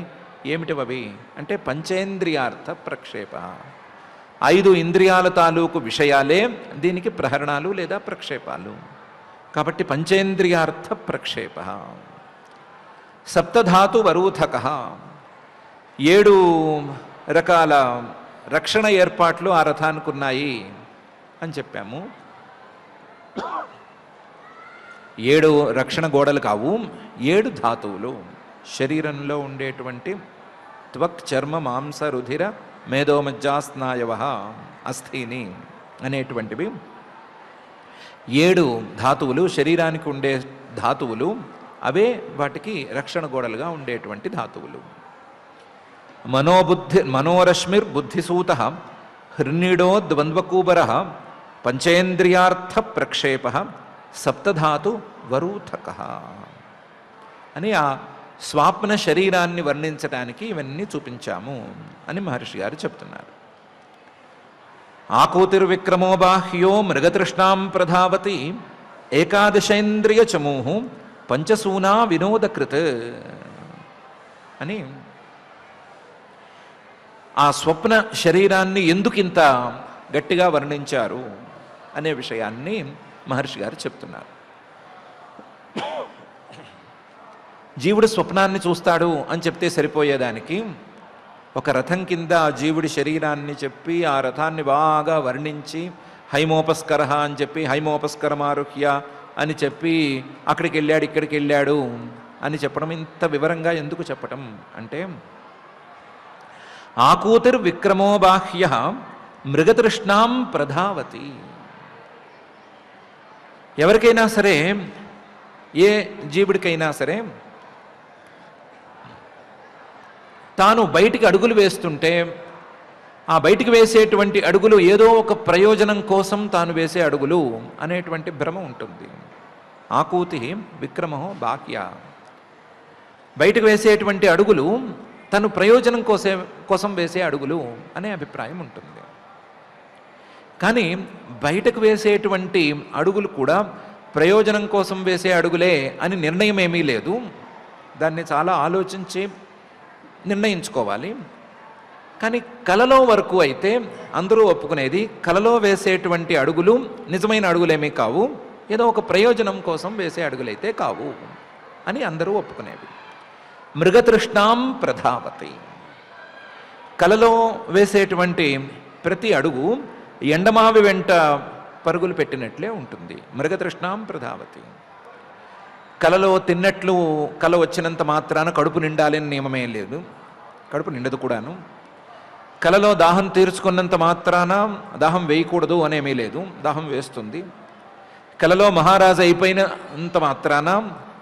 ఏమిటివవి అంటే పంచేంద్రియార్థ ప్రక్షేప. 5 ఇంద్రియాల తాలూకు విషయాలే దీనికి ప్రహరణాలు లేదా ప్రక్షేపాలు. కాబట్టి పంచేంద్రియార్థ ప్రక్షేప. సప్తధాతు వరూథక, 7 రకాల రక్షణ ఏర్పాట్లు ఆ రథానికి ఉన్నాయి అని చెప్పాము. 7 రక్షణ గోడలు కావు, 7 ధాతువులు. శరీరంలో ఉండేటువంటి త్వక్, చర్మ, మాంస, రుధిర, మేధోమజ్జాస్నాయవ, అస్థిని అనేటువంటివి 7 ధాతువులు. శరీరానికి ఉండే ధాతువులు అవే వాటికి రక్షణ గోడలుగా ఉండేటువంటి ధాతువులు. మనోరశ్మిర్బుద్ధిసూత హృన్నీడో ద్వంద్వకూబర పంచేంద్రియార్థ ప్రక్షేప సప్తధాతు వరూథక అని ఆ స్వాప్న శరీరాన్ని వర్ణించడానికి ఇవన్నీ చూపించాము అని మహర్షి గారు చెప్తున్నారు. ఆకూతిర్విక్రమో బాహ్యో మృగతృష్ణాం ప్రధావతి ఏకాదశేంద్రియ చమూహు పంచసూనా వినోదకృత్ అని ఆ స్వప్న శరీరాన్ని ఎందుకింత గట్టిగా వర్ణించారు అనే విషయాన్ని మహర్షి గారు చెప్తున్నారు. జీవుడు స్వప్నాన్ని చూస్తాడు అని చెప్తే సరిపోయేదానికి ఒక రథం కింద ఆ జీవుడి శరీరాన్ని చెప్పి ఆ రథాన్ని బాగా వర్ణించి హైమోపస్కర అని చెప్పి హైమోపస్కరమారుహ్య అని చెప్పి అక్కడికి వెళ్ళాడు ఇక్కడికి వెళ్ళాడు అని చెప్పడం, ఇంత వివరంగా ఎందుకు చెప్పటం అంటే ఆకూతిర్విక్రమో బాహ్య మృగతృష్ణాం ప్రధావతి. ఎవరికైనా సరే, ఏ జీవుడికైనా సరే తాను బయటికి అడుగులు వేస్తుంటే ఆ బయటికి వేసేటువంటి అడుగులు ఏదో ఒక ప్రయోజనం కోసం తాను వేసే అడుగులు అనేటువంటి భ్రమ ఉంటుంది. ఆకూతి విక్రమో బాహ్య, బయటకు వేసేటువంటి అడుగులు తను ప్రయోజనం కోసం వేసే అడుగులు అనే అభిప్రాయం ఉంటుంది. కానీ బయటకు వేసేటువంటి అడుగులు కూడా ప్రయోజనం కోసం వేసే అడుగులే అని నిర్ణయం ఏమీ లేదు. దాన్ని చాలా ఆలోచించి నిర్ణయించుకోవాలి. కానీ కలలో వరకు అయితే అందరూ ఒప్పుకునేది కలలో వేసేటువంటి అడుగులు నిజమైన అడుగులేమీ కావు, ఏదో ఒక ప్రయోజనం కోసం వేసే అడుగులైతే కావు అని అందరూ ఒప్పుకునేవి. మృగతృష్ణాం ప్రధావతి, కలలో వేసేటువంటి ప్రతి అడుగు ఎండమావి వెంట పరుగులు పెట్టినట్లే ఉంటుంది. మృగతృష్ణాం ప్రధావతి. కలలో తిన్నట్లు కల వచ్చినంత మాత్రాన కడుపు నిండాలని నియమమే లేదు, కడుపు నిండదు కూడాను. కలలో దాహం తీర్చుకున్నంత మాత్రాన దాహం వేయకూడదు అనేమీ లేదు, దాహం వేస్తుంది. కలలో మహారాజు అయిపోయినంత మాత్రాన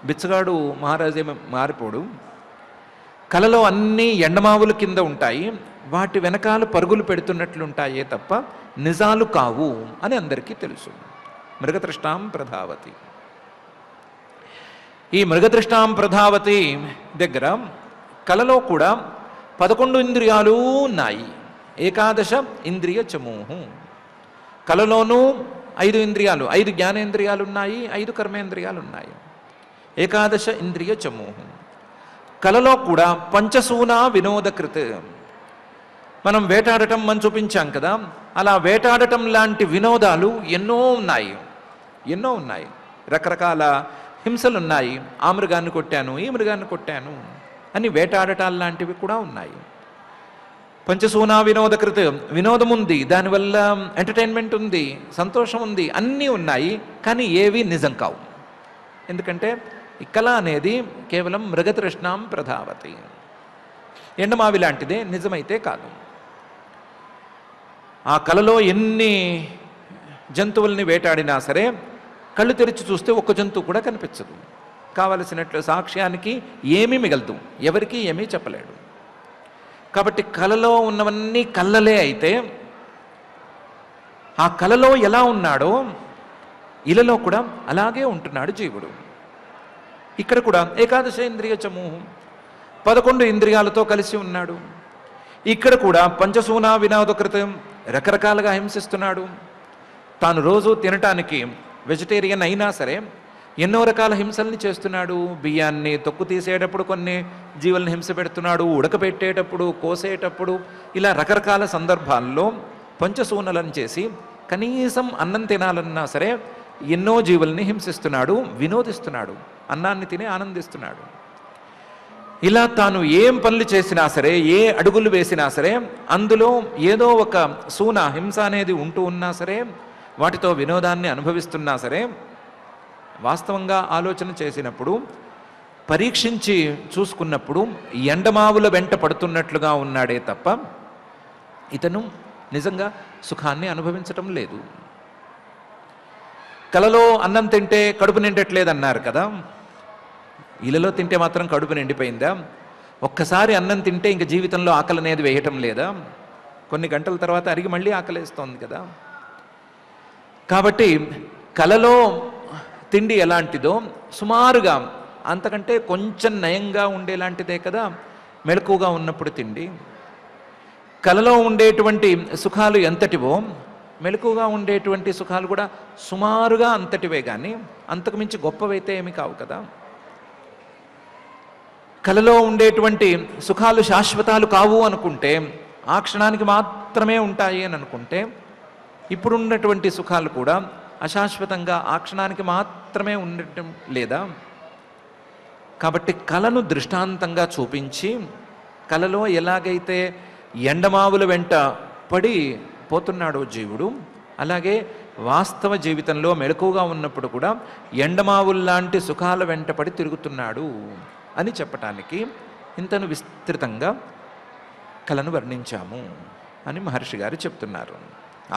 బిచ్చగాడు మహారాజే మారిపోడు. కలలో అన్నీ ఎండమావుల కింద ఉంటాయి, వాటి వెనకాల పరుగులు పెడుతున్నట్లుంటాయే తప్ప నిజాలు కావు అని అందరికీ తెలుసు. మృగతృష్టాం ప్రధావతి. ఈ మృగతృష్టాం ప్రధావతి దగ్గర కలలో కూడా 11 ఇంద్రియాలు ఉన్నాయి. ఏకాదశ ఇంద్రియ చమూహు. కలలోనూ 5 ఇంద్రియాలు, 5 జ్ఞానేంద్రియాలు ఉన్నాయి, 5 కర్మేంద్రియాలు ఉన్నాయి. ఏకాదశ ఇంద్రియ చమూహు. కలలో కూడా పంచసూనా వినోదకృత్. మనం వేటాడటం మనం చూపించాం కదా, అలా వేటాడటం లాంటి వినోదాలు ఎన్నో ఉన్నాయి. రకరకాల హింసలు ఉన్నాయి. ఆ మృగాన్ని కొట్టాను, ఈ మృగాన్ని కొట్టాను అని వేటాడటాలు లాంటివి కూడా ఉన్నాయి. పంచసూనా వినోదకృత్, వినోదం ఉంది, దానివల్ల ఎంటర్టైన్మెంట్ ఉంది, సంతోషం ఉంది, అన్నీ ఉన్నాయి. కానీ ఏవి నిజం కావు. ఎందుకంటే ఈ కళ అనేది కేవలం మృగతృష్ణాం ప్రధావతి, ఎండమావి లాంటిదే, నిజమైతే కాదు. ఆ కళలో ఎన్ని జంతువుల్ని వేటాడినా సరే కళ్ళు తెరిచి చూస్తే ఒక్క జంతువు కూడా కనిపించదు. కావలసినట్లు సాక్ష్యానికి ఏమీ మిగలదు, ఎవరికీ ఏమీ చెప్పలేడు. కాబట్టి కలలో ఉన్నవన్నీ కళ్ళలే అయితే ఆ కలలో ఎలా ఉన్నాడో ఇలలో కూడా అలాగే ఉంటున్నాడు జీవుడు. ఇక్కడ కూడా ఏకాదశ ఇంద్రియ చమూహం, 11 ఇంద్రియాలతో కలిసి ఉన్నాడు. ఇక్కడ కూడా పంచసూనా వినోదకృతం, రకరకాలుగా హింసిస్తున్నాడు. తాను రోజు తినటానికి వెజిటేరియన్ అయినా సరే ఎన్నో రకాల హింసల్ని చేస్తున్నాడు. బియ్యాన్ని తొక్కు తీసేటప్పుడు కొన్ని జీవుల్ని హింస పెడుతున్నాడు, ఉడకబెట్టేటప్పుడు, కోసేటప్పుడు, ఇలా రకరకాల సందర్భాల్లో పంచసూనలను చేసి కనీసం అన్నం తినాలన్నా సరే ఎన్నో జీవుల్ని హింసిస్తున్నాడు, వినోదిస్తున్నాడు, అన్నాన్ని తిని ఆనందిస్తున్నాడు. ఇలా తాను ఏం పనులు చేసినా సరే, ఏ అడుగులు వేసినా సరే అందులో ఏదో ఒక సూన, హింస అనేది ఉంటూ ఉన్నా సరే, వాటితో వినోదాన్ని అనుభవిస్తున్నా సరే, వాస్తవంగా ఆలోచన చేసినప్పుడు, పరీక్షించి చూసుకున్నప్పుడు ఎండమావుల వెంట పడుతున్నట్లుగా ఉన్నాడే తప్ప ఇతను నిజంగా సుఖాన్ని అనుభవించటం లేదు. కలలో అన్నం తింటే కడుపు నిండట్లేదన్నారు కదా, ఇళ్ళలో తింటే మాత్రం కడుపు నిండిపోయిందా? ఒక్కసారి అన్నం తింటే ఇంక జీవితంలో ఆకలి అనేది వేయటం లేదా? కొన్ని గంటల తర్వాత అరిగి మళ్ళీ ఆకలేస్తోంది కదా. కాబట్టి కలలో తిండి ఎలాంటిదో సుమారుగా అంతకంటే కొంచెం నయంగా ఉండేలాంటిదే కదా మెలకుగా ఉన్నప్పుడు తిండి. కలలో ఉండేటువంటి సుఖాలు ఎంతటివో మెలకుగా ఉండేటువంటి సుఖాలు కూడా సుమారుగా అంతటివే, కానీ అంతకుమించి గొప్పవైతే ఏమి కావు కదా. కలలో ఉండేటువంటి సుఖాలు శాశ్వతాలు కావు అనుకుంటే, ఆ క్షణానికి మాత్రమే ఉంటాయి అని అనుకుంటే, ఇప్పుడున్నటువంటి సుఖాలు కూడా అశాశ్వతంగా ఆ క్షణానికి మాత్రమే ఉండటం లేదా? కాబట్టి కలను దృష్టాంతంగా చూపించి, కలలో ఎలాగైతే ఎండమావుల వెంట పడి పోతున్నాడో జీవుడు, అలాగే వాస్తవ జీవితంలో మెలకుగా ఉన్నప్పుడు కూడా ఎండమావుల్లాంటి సుఖాల వెంట పడి తిరుగుతున్నాడు అని చెప్పటానికి ఇంతను విస్తృతంగా కలను వర్ణించాము అని మహర్షి గారు చెప్తున్నారు.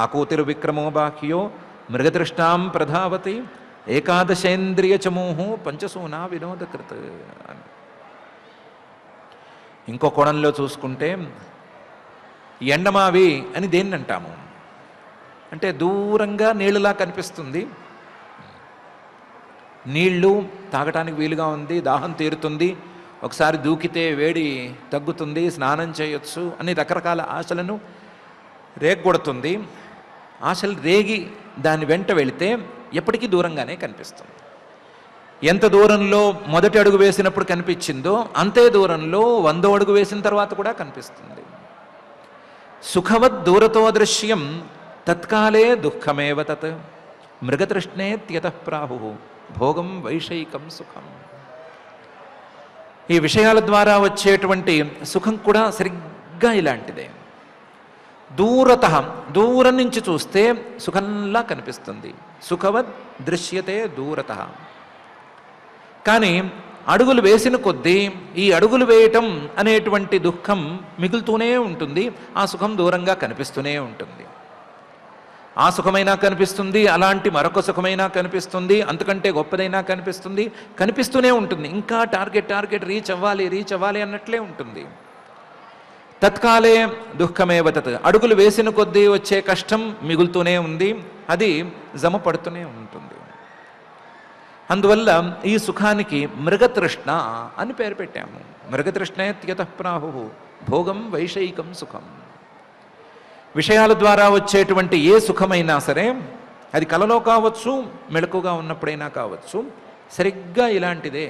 ఆకూతిరు విక్రమో బాహ్యో మృగదృష్టాం ప్రధావతి ఏకాదశేంద్రియ చమూహు పంచసూనా వినోదకృత్ అని. ఇంకో కోణంలో చూసుకుంటే ఎండమావి అని దేన్ని అంటాము అంటే, దూరంగా నీళ్ళలా కనిపిస్తుంది, నీళ్లు తాగటానికి వీలుగా ఉంది, దాహం తీరుతుంది, ఒకసారి దూకితే వేడి తగ్గుతుంది, స్నానం చేయొచ్చు అని రకరకాల ఆశలను రేగొడుతుంది. ఆశలు రేగి దాని వెంట వెళితే ఎప్పటికీ దూరంగానే కనిపిస్తుంది. ఎంత దూరంలో మొదటి అడుగు వేసినప్పుడు కనిపించిందో అంతే దూరంలో 100వ అడుగు వేసిన తర్వాత కూడా కనిపిస్తుంది. సుఖవద్ దూరతో దృశ్యం తత్కాలే దుఃఖమేవ తత్ మృగతృష్ణేత్యతః ప్రాహు భోగం వైషయికం సుఖం. ఈ విషయాల ద్వారా వచ్చేటువంటి సుఖం కూడా సరిగ్గా ఇలాంటిదే. దూరం నుంచి చూస్తే సుఖంలా కనిపిస్తుంది. సుఖవద్ దృశ్యతే దూరత. కానీ అడుగులు వేసిన కొద్దీ ఈ అడుగులు వేయటం అనేటువంటి దుఃఖం మిగులుతూనే ఉంటుంది. ఆ సుఖం దూరంగా కనిపిస్తూనే ఉంటుంది. ఆ సుఖమైనా కనిపిస్తుంది, అలాంటి మరొక సుఖమైనా కనిపిస్తుంది, అంతకంటే గొప్పదైనా కనిపిస్తుంది, కనిపిస్తూనే ఉంటుంది. ఇంకా టార్గెట్ రీచ్ అవ్వాలి అన్నట్లే ఉంటుంది. తత్కాలే దుఃఖమేవ తత్. అడుగులు వేసిన కొద్దీ వచ్చే కష్టం మిగులుతూనే ఉంది, అది జమ పడుతూనే ఉంటుంది. అందువల్ల ఈ సుఖానికి మృగతృష్ణ అని పేరు పెట్టాము. మృగతృష్ణేత్యతః ప్రాహు భోగం వైషయికం సుఖం. విషయాల ద్వారా వచ్చేటువంటి ఏ సుఖమైనా సరే అది కలలో కావచ్చు, మెలకుగా ఉన్నప్పుడైనా కావచ్చు, సరిగ్గా ఇలాంటిదే.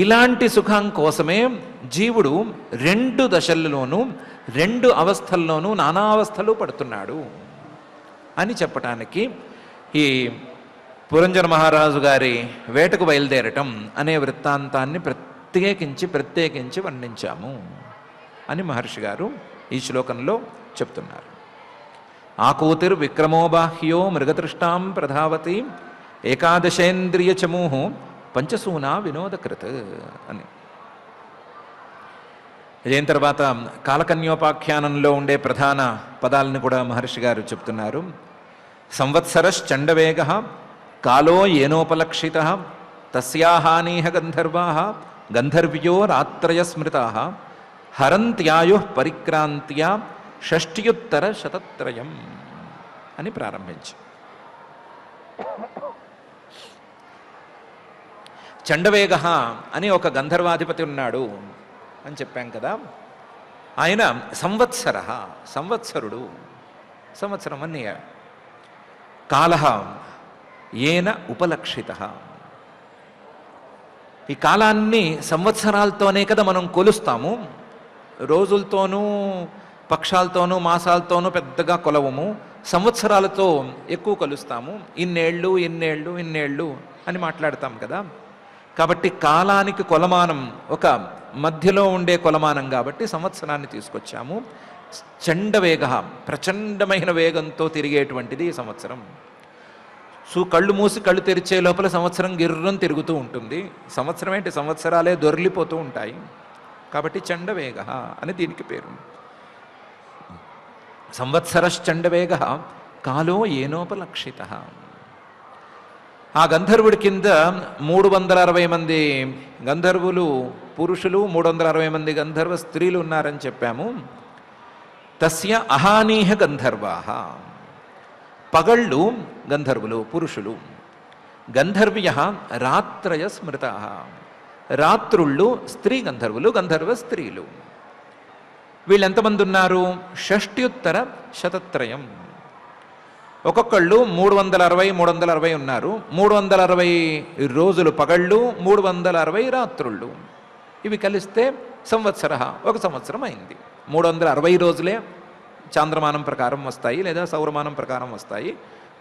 ఇలాంటి సుఖం కోసమే జీవుడు 2 దశల్లోనూ 2 అవస్థల్లోనూ నానావస్థలు పడుతున్నాడు అని చెప్పటానికి ఈ పురంజన మహారాజు గారి వేటకు బయలుదేరటం అనే వృత్తాంతాన్ని ప్రత్యేకించి వర్ణించాము అని మహర్షి గారు ఈ శ్లోకంలో చెప్తున్నారు. ఆకూతిర్ విక్రమోబాహ్యో మృగతృష్టాం ప్రధావతి ఏకాదశేంద్రియ చమూహు పంచసూనా వినోదకృత్ అని. ఇదేం తర్వాత కాలకన్యోపాఖ్యానంలో ఉండే ప్రధాన పదాలను కూడా మహర్షి గారు చెప్తున్నారు. సంవత్సరశ్చండవేగ కాలో ఏనోపలక్షిత తస్యాహానీహ గంధర్వా గంధర్వ్యో రాత్రయ స్మృతా హరంత్యాయు పరిక్రాంత్యా షష్ట్యుత్తర శతత్రయం అని ప్రారంభించి, చండవేగ అని ఒక గంధర్వాధిపతి ఉన్నాడు అని చెప్పాం కదా. ఆయన సంవత్సరుడు, సంవత్సరం అని కాల ఏన ఉపలక్షిత. ఈ కాలాన్ని సంవత్సరాలతోనే కదా మనం కొలుస్తాము. రోజులతోనూ పక్షాలతోనూ మాసాలతోనూ పెద్దగా కొలవము, సంవత్సరాలతో ఎక్కువ కొలుస్తాము. ఇన్నేళ్ళు అని మాట్లాడతాం కదా. కాబట్టి కాలానికి కొలమానం ఒక మధ్యలో ఉండే కొలమానం కాబట్టి సంవత్సరాన్ని తీసుకొచ్చాము. చండవేగ, ప్రచండమైన వేగంతో తిరిగేటువంటిది ఈ సంవత్సరం. కళ్ళు మూసి కళ్ళు తెరిచే లోపల సంవత్సరం గిర్రం తిరుగుతూ ఉంటుంది. సంవత్సరం ఏంటి, సంవత్సరాలే దొర్లిపోతూ ఉంటాయి. కాబట్టి చండవేగ అని దీనికి పేరు. సంవత్సరశ్చండవేగ కాలో ఏనోపలక్షిత. ఆ గంధర్వుడి కింద 360 మంది గంధర్వులు పురుషులు, 360 మంది గంధర్వ స్త్రీలు ఉన్నారని చెప్పాము. తస్య అహానీహ గంధర్వా, పగళ్ళు గంధర్వులు పురుషులు, గంధర్వ్య రాత్రయ స్మృత, రాత్రుళ్ళు స్త్రీ గంధర్వులు, గంధర్వ స్త్రీలు. వీళ్ళు ఎంతమంది ఉన్నారు? షష్ట్యుత్తర శతత్రయం. ఒక్కొక్కళ్ళు 360 ఉన్నారు. 360 రోజులు పగళ్ళు, 360 రాత్రుళ్ళు. ఇవి కలిస్తే సంవత్సర, ఒక సంవత్సరం అయింది. 360 రోజులే చాంద్రమానం ప్రకారం వస్తాయి, లేదా సౌరమానం ప్రకారం వస్తాయి.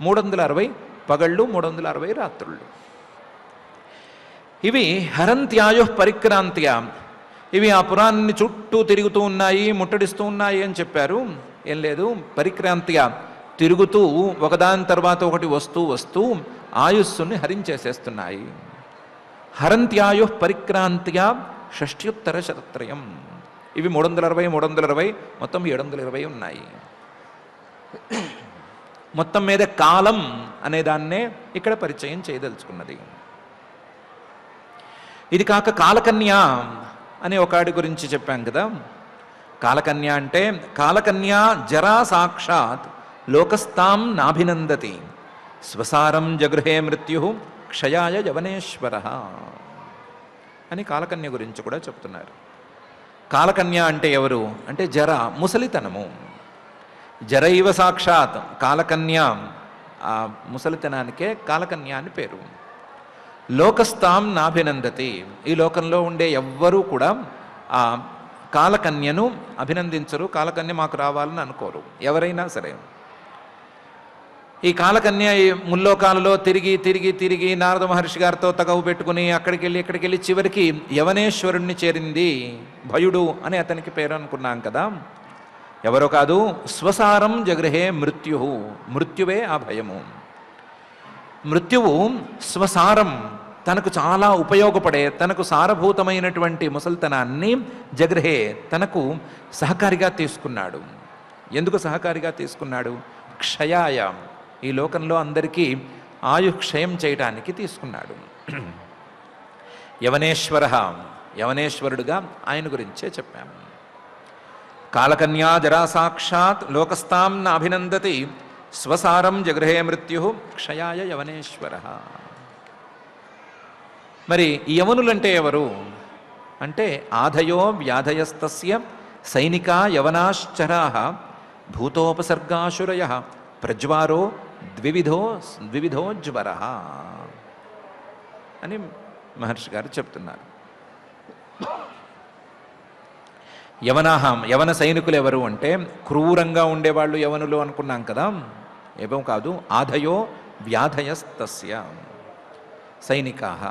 360 పగళ్ళు, 360 రాత్రుళ్ళు. ఇవి హరంత్యాయు పరిక్రాంత్య, ఇవి ఆ పురాన్ని చుట్టూ తిరుగుతూ ఉన్నాయి, ముట్టడిస్తూ ఉన్నాయి అని చెప్పారు. ఏం లేదు, పరిక్రాంత్య తిరుగుతూ ఒకదాని తర్వాత ఒకటి వస్తూ ఆయుస్సుని హరించేసేస్తున్నాయి. హరంత్యాయు పరిక్రాంత్య షష్ట్యుత్తర శతత్రయం. ఇవి 360 మొత్తం 720 ఉన్నాయి. మొత్తం మీద కాలం అనే దాన్నే ఇక్కడ పరిచయం చేయదలుచుకున్నది. ఇది కాక కాలకన్య అనే ఒకటి గురించి చెప్పాం కదా. కాలకన్య అంటే కాలకన్య జరా సాక్షాత్ లోకస్తాం నాభినందతి స్వసారం జగృహే మృత్యు క్షయాయ యవనేశ్వర. అని కాలకన్య గురించి కూడా చెప్తున్నారు. కాలకన్య అంటే ఎవరు అంటే జర, ముసలితనము. జరైవ సాక్షాత్ కాలకన్య, ఆ ముసలితనానికే కాలకన్య అని పేరు. లోకస్తాం నాభినందతి, ఈ లోకంలో ఉండే ఎవ్వరూ కూడా ఆ కాలకన్యను అభినందించరు, కాలకన్య మాకు రావాలని అనుకోరు ఎవరైనా సరే. ఈ కాలకన్య ముల్లోకాలలో తిరిగి తిరిగి తిరిగి నారద మహర్షి గారితో తగవు పెట్టుకుని అక్కడికి వెళ్ళి చివరికి యవనేశ్వరుణ్ణి చేరింది. భయుడు అని అతనికి పేరు అనుకున్నాం కదా. ఎవరో కాదు, స్వసారం జగృహే మృత్యు, మృత్యువే ఆ భయము. మృత్యువు స్వసారం, తనకు చాలా ఉపయోగపడే, తనకు సారభూతమైనటువంటి ముసల్తనాన్ని జగృహే, తనకు సహకారిగా తీసుకున్నాడు. ఎందుకు సహకారిగా తీసుకున్నాడు? క్షయాయ, ఈ లోకంలో అందరికీ ఆయుక్షయం చేయటానికి తీసుకున్నాడు. యవనేశ్వర, యవనేశ్వరుడుగా ఆయన గురించే చెప్పాము. కాలకన్యా జరా సాక్షాత్ లోకస్తాం నాభినందతి, స్వసారం జగృహే మృత్యు క్షయాయ యవనేశ్వర. మరి యవనులంటే ఎవరు అంటే ఆధయో వ్యాధయస్తస్య సైనికా యవనాశ్చరాః భూతోపసర్గాశురయః ప్రజ్వారో ద్వివిధో జ్వరః అని మహర్షి గారు చెప్తున్నారు. యవన సైనికులు ఎవరు అంటే క్రూరంగా ఉండేవాళ్ళు యవనులు అనుకున్నాం కదా. ఏమో కాదు, ఆధయో వ్యాధయస్తస్య సైనికాః,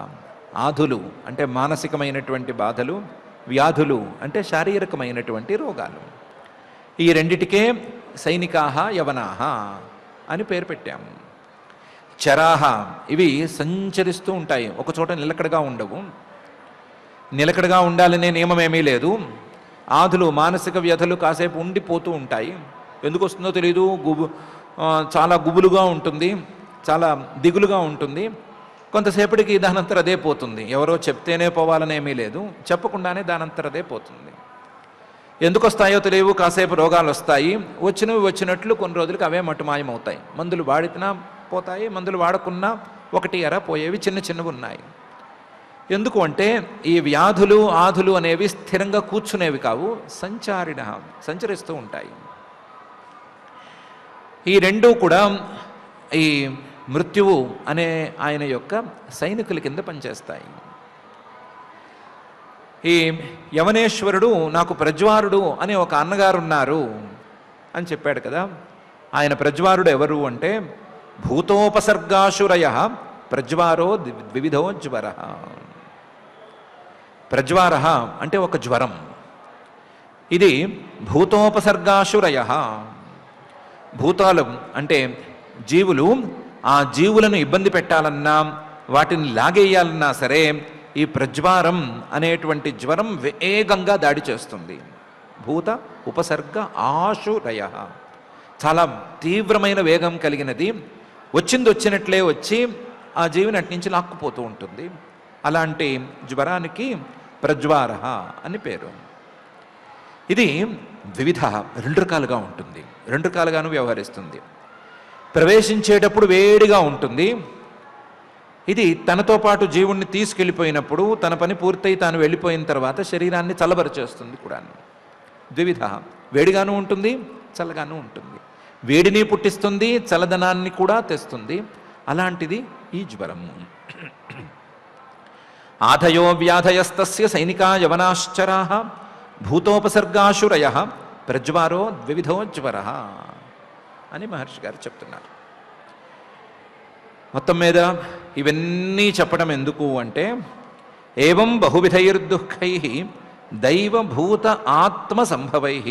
ఆధులు అంటే మానసికమైనటువంటి బాధలు, వ్యాధులు అంటే శారీరకమైనటువంటి రోగాలు. ఈ రెండిటికే సైనికాః యవనాః అని పేరు పెట్టాము. చరాహ, ఇవి సంచరిస్తూ ఉంటాయి, ఒకచోట నిలకడగా ఉండవు. నిలకడగా ఉండాలనే నియమం ఏమీ లేదు. ఆధులు మానసిక వ్యధలు కాసేపు ఉండిపోతూ ఉంటాయి. ఎందుకు వస్తుందో తెలియదు, చాలా గుబులుగా ఉంటుంది, చాలా దిగులుగా ఉంటుంది. కొంతసేపటికి దానంతర అదే పోతుంది. ఎవరో చెప్తేనే పోవాలనేమీ లేదు, చెప్పకుండానే దానంతర అదే పోతుంది. ఎందుకు వస్తాయో తెలియవు, కాసేపు రోగాలు వస్తాయి, వచ్చినట్లు కొన్ని రోజులకి అవే మటుమాయమవుతాయి. మందులు వాడినా పోతాయి, మందులు వాడకున్నా ఒకటి అర పోయేవి చిన్నవి ఉన్నాయి. ఎందుకు అంటే ఈ వ్యాధులు ఆధులు అనేవి స్థిరంగా కూర్చునేవి కావు, సంచరిస్తూ ఉంటాయి. ఈ రెండూ కూడా ఈ మృత్యువు అనే ఆయన యొక్క సైనికుల కింద పనిచేస్తాయి. ఈ యవనేశ్వరుడు నాకు ప్రజ్వారుడు అనే ఒక అన్నగారు ఉన్నారు అని చెప్పాడు కదా. ఆయన ప్రజ్వారుడు ఎవరు అంటే భూతోపసర్గాశురయ ప్రజ్వారో ద్వివిధో జ్వర. ప్రజ్వార అంటే ఒక జ్వరం. ఇది భూతోపసర్గాశురయ, భూతాలు అంటే జీవులు, ఆ జీవులను ఇబ్బంది పెట్టాలన్నా వాటిని లాగేయాలన్నా సరే ఈ ప్రజ్వారం అనేటువంటి జ్వరం వేగంగా దాడి చేస్తుంది. భూత ఉపసర్గ ఆశురయ, చాలా తీవ్రమైన వేగం కలిగినది. వచ్చినట్లే వచ్చి ఆ జీవిని అట్నుంచి లాక్కుపోతూ ఉంటుంది. అలాంటి జ్వరానికి ప్రజ్వార అని పేరు. ఇది ద్వివిధ, రెండు రకాలుగా ఉంటుంది, రెండు రకాలుగాను వ్యవహరిస్తుంది. ప్రవేశించేటప్పుడు వేడిగా ఉంటుంది. ఇది తనతో పాటు జీవుణ్ణి తీసుకెళ్ళిపోయినప్పుడు తన పని పూర్తయి తాను వెళ్ళిపోయిన తర్వాత శరీరాన్ని చల్లబరిచేస్తుంది కూడా. ద్వివిధ, వేడిగాను ఉంటుంది, చల్లగాను ఉంటుంది. వేడిని పుట్టిస్తుంది, చల్లదనాన్ని కూడా తెస్తుంది. అలాంటిది ఈ జ్వరము. ఆధయో వ్యాధయస్తస్య సైనికా యవనాశ్చరాః భూతోపసర్గాశురయ ప్రజ్వారో ద్వివిధో జ్వర అని మహర్షి గారు చెప్తున్నారు. మొత్తం మీద ఇవన్నీ చెప్పడం ఎందుకు అంటే ఏవం బహువిధైర్దుఃఖైః దైవభూత ఆత్మ సంభవైః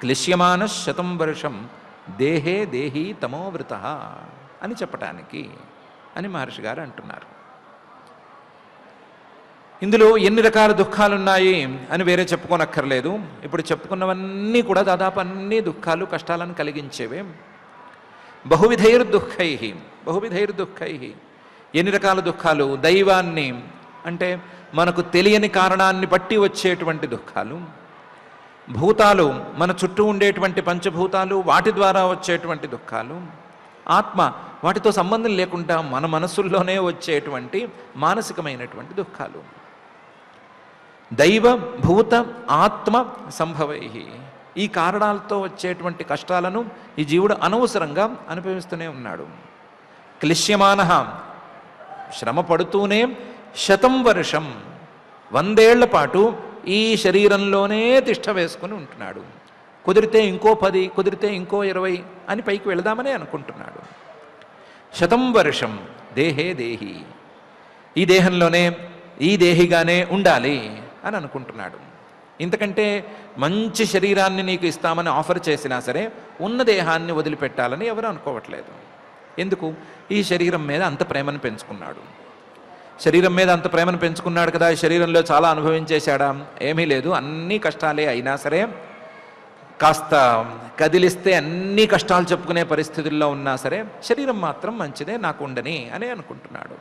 క్లిశ్యమాన శతం వర్షం దేహే దేహీ తమోవృతః అని చెప్పటానికి అని మహర్షి గారు అంటున్నారు. ఇందులో ఎన్ని రకాల దుఃఖాలున్నాయి అని వేరే చెప్పుకోనక్కర్లేదు. ఇప్పుడు చెప్పుకున్నవన్నీ కూడా దాదాపు అన్ని దుఃఖాలు కష్టాలను కలిగించేవే. బహువిధైర్దుఃఖైః ఎన్ని రకాల దుఃఖాలు? దైవాన్ని అంటే మనకు తెలియని కారణాన్ని బట్టి వచ్చేటువంటి దుఃఖాలు, భూతాలు మన చుట్టూ ఉండేటువంటి పంచభూతాలు వాటి ద్వారా వచ్చేటువంటి దుఃఖాలు, ఆత్మ వాటితో సంబంధం లేకుండా మన మనసుల్లోనే వచ్చేటువంటి మానసికమైనటువంటి దుఃఖాలు. దైవ భూత ఆత్మ సంభవై. ఈ కారణాలతో వచ్చేటువంటి కష్టాలను ఈ జీవుడు అనవసరంగా అనుభవిస్తూనే ఉన్నాడు. క్లిశ్యమాన, శ్రమ పడుతూనే, శతం వర్షం, 100 ఏళ్ల పాటు ఈ శరీరంలోనే తిష్ట వేసుకుని ఉంటున్నాడు. కుదిరితే ఇంకో 10, కుదిరితే ఇంకో 20 అని పైకి వెళదామని అనుకుంటున్నాడు. శతం వర్షం దేహే దేహి, ఈ దేహంలోనే ఈ దేహిగానే ఉండాలి అని అనుకుంటున్నాడు. ఇంతకంటే మంచి శరీరాన్ని నీకు ఇస్తామని ఆఫర్ చేసినా సరే ఉన్న దేహాన్ని వదిలిపెట్టాలని ఎవరు అనుకోవట్లేదు. ఎందుకు? ఈ శరీరం మీద అంత ప్రేమను పెంచుకున్నాడు. శరీరం మీద అంత ప్రేమను పెంచుకున్నాడు కదా, ఈ శరీరంలో చాలా అనుభవించేశాడా? ఏమీ లేదు, అన్నీ కష్టాలే అయినా సరే, కాస్త కదిలిస్తే అన్ని కష్టాలు చెప్పుకునే పరిస్థితుల్లో ఉన్నా సరే శరీరం మాత్రం మంచిదే, నాకు ఉండని అని అనుకుంటున్నాడు.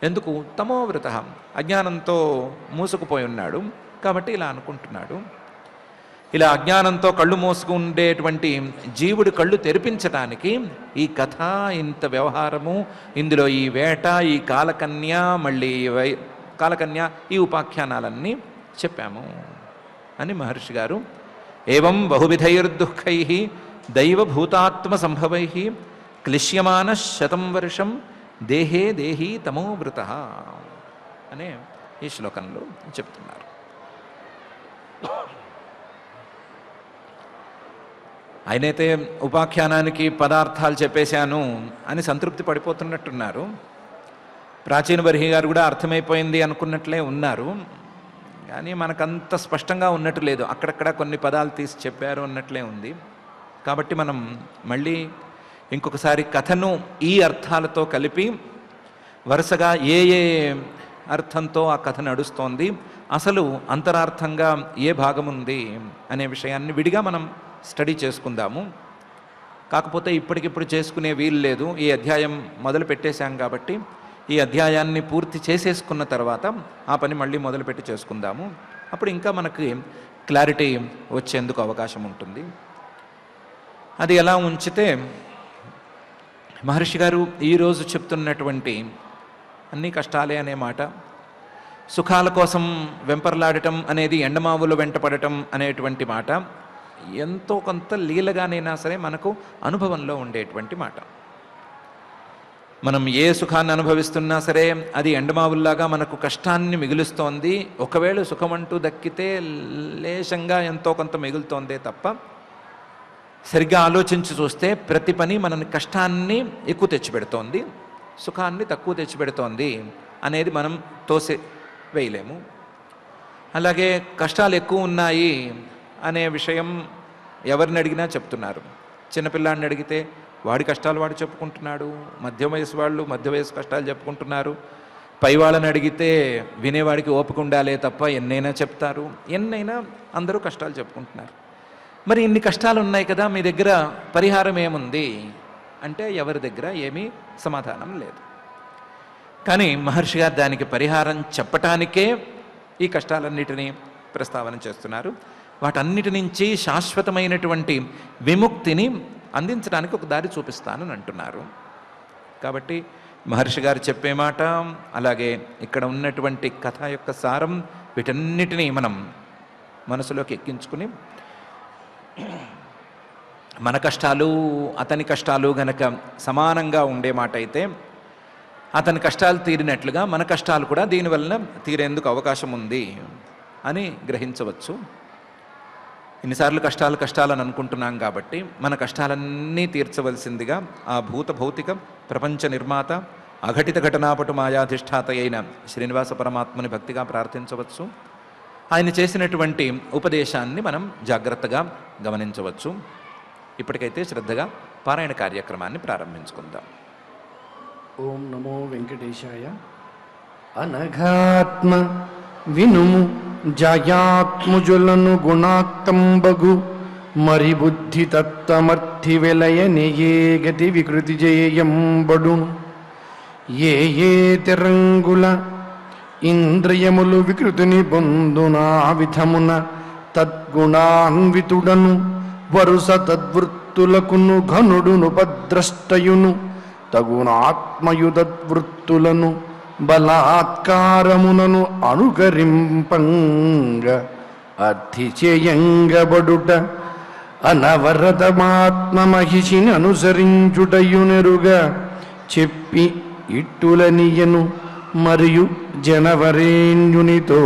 ఎందుకు? తమోవృత, అజ్ఞానంతో మూసుకుపోయి ఉన్నాడు కాబట్టి ఇలా అనుకుంటున్నాడు. ఇలా అజ్ఞానంతో కళ్ళు మూసుకు ఉండేటువంటి జీవుడి కళ్ళు తెరిపించడానికి ఈ కథ, ఇంత వ్యవహారము, ఇందులో ఈ వేట, ఈ కాలకన్య, మళ్ళీ కాలకన్య, ఈ ఉపాఖ్యానాలన్నీ చెప్పాము అని మహర్షి గారు ఏవం బహువిధైర్దుఃఖై దైవభూతాత్మ సంభవై క్లిశ్యమాన శతం వర్షం దేహే దేహీ తమోవృత అనే ఈ శ్లోకంలో చెప్తున్నారు. ఆయనైతే ఉపాఖ్యానానికి పదార్థాలు చెప్పేశాను అని సంతృప్తి పడిపోతున్నట్టున్నారు. ప్రాచీన బర్హి గారు కూడా అర్థమైపోయింది అనుకున్నట్లే ఉన్నారు. కానీ మనకంత స్పష్టంగా ఉన్నట్టు లేదు, అక్కడక్కడ కొన్ని పదాలు తీసి చెప్పారు అన్నట్లే ఉంది. కాబట్టి మనం మళ్ళీ ఇంకొకసారి కథను ఈ అర్థాలతో కలిపి వరుసగా ఏ ఏ అర్థంతో ఆ కథ నడుస్తోంది, అసలు అంతరార్థంగా ఏ భాగం ఉంది అనే విషయాన్ని విడిగా మనం స్టడీ చేసుకుందాము. కాకపోతే ఇప్పటికిప్పుడు చేసుకునే వీలు లేదు, ఈ అధ్యాయం మొదలు పెట్టేశాం కాబట్టి ఈ అధ్యాయాన్ని పూర్తి చేసేసుకున్న తర్వాత ఆ పని మళ్ళీ మొదలుపెట్టి చేసుకుందాము. అప్పుడు ఇంకా మనకి క్లారిటీ వచ్చేందుకు అవకాశం ఉంటుంది. అది ఎలా ఉంచితే, మహర్షి గారు ఈరోజు చెప్తున్నటువంటి అన్ని కష్టాలే అనే మాట, సుఖాల కోసం వెంపర్లాడటం అనేది, ఎండమావులు వెంటపడటం అనేటువంటి మాట ఎంతో కొంత లీలగానైనా సరే మనకు అనుభవంలో ఉండేటువంటి మాట. మనం ఏ సుఖాన్ని అనుభవిస్తున్నా సరే అది ఎండమావుల్లాగా మనకు కష్టాన్ని మిగులుస్తోంది. ఒకవేళ సుఖమంటూ దక్కితే లేశంగా ఎంతో కొంత మిగులుతోందే తప్ప, సరిగ్గా ఆలోచించి చూస్తే ప్రతి పని మనని కష్టాన్ని ఎక్కువ తెచ్చిపెడుతోంది, సుఖాన్ని తక్కువ తెచ్చిపెడుతోంది అనేది మనం తోసి వేయలేము. అలాగే కష్టాలు ఎక్కువ ఉన్నాయి అనే విషయం ఎవరిని అడిగినా చెప్తున్నారు. చిన్నపిల్లాడిని అడిగితే వాడి కష్టాలు వాడు చెప్పుకుంటున్నాడు, మధ్య వయసు వాళ్ళు మధ్య వయసు కష్టాలు చెప్పుకుంటున్నారు, పై వాళ్ళని అడిగితే వినేవాడికి ఓపిక ఉండాలే తప్ప ఎన్నైనా చెప్తారు, ఎన్నైనా అందరూ కష్టాలు చెప్పుకుంటున్నారు. మరి ఇన్ని కష్టాలు ఉన్నాయి కదా, మీ దగ్గర పరిహారం ఏముంది అంటే ఎవరి దగ్గర ఏమీ సమాధానం లేదు. కానీ మహర్షి గారు దానికి పరిహారం చెప్పటానికే ఈ కష్టాలన్నిటినీ ప్రస్తావన చేస్తున్నారు. వాటన్నిటి నుంచి శాశ్వతమైనటువంటి విముక్తిని అందించడానికి ఒక దారి చూపిస్తానని అంటున్నారు. కాబట్టి మహర్షి గారు చెప్పే మాట, అలాగే ఇక్కడ ఉన్నటువంటి కథ యొక్క సారం, వీటన్నిటినీ మనం మనసులోకి ఎక్కించుకుని మన కష్టాలు అతని కష్టాలు గనక సమానంగా ఉండే మాట అయితే అతని కష్టాలు తీరినట్లుగా మన కష్టాలు కూడా దీనివల్ల తీరేందుకు అవకాశం ఉంది అని గ్రహించవచ్చు. ఇన్నిసార్లు కష్టాలు కష్టాలని అనుకుంటున్నాం కాబట్టి మన కష్టాలన్నీ తీర్చవలసిందిగా ఆ భూత భౌతిక ప్రపంచ నిర్మాత అఘటిత ఘటనాపటు మాయాధిష్ఠాత అయిన శ్రీనివాస పరమాత్మని భక్తిగా ప్రార్థించవచ్చు. ఆయన చేసినటువంటి ఉపదేశాన్ని మనం జాగ్రత్తగా గమనించవచ్చు. ఇప్పటికైతే శ్రద్ధగా పారాయణ కార్యక్రమాన్ని ప్రారంభించుకుందాం. ఓం నమో వెంకటేశాయ. అనఘాత్మ వినుము జయాత్ముజులను గుణాక్తంబగు మరి బుద్ధి తత్తమర్థి వెలయనియే గతి వికృతి జేయంబడును. ఏ ఏ తిరంగుల ఇంద్రియములు వికృతిని పొందునా విధమున తద్గుణాన్వితుడను వరుస తద్వృత్తులకును ఘనుడును పద్రష్టయును తగుణాత్మయుదద్వృత్తులను బలాత్కారమునను అనుకరింపంగ అర్థి చేయంగబడుట అనవరతమాత్మ మహిషిని అనుసరించుటయునెరుగా చెప్పి ఇట్టులనియను మరియు జనవరేణ్యునితో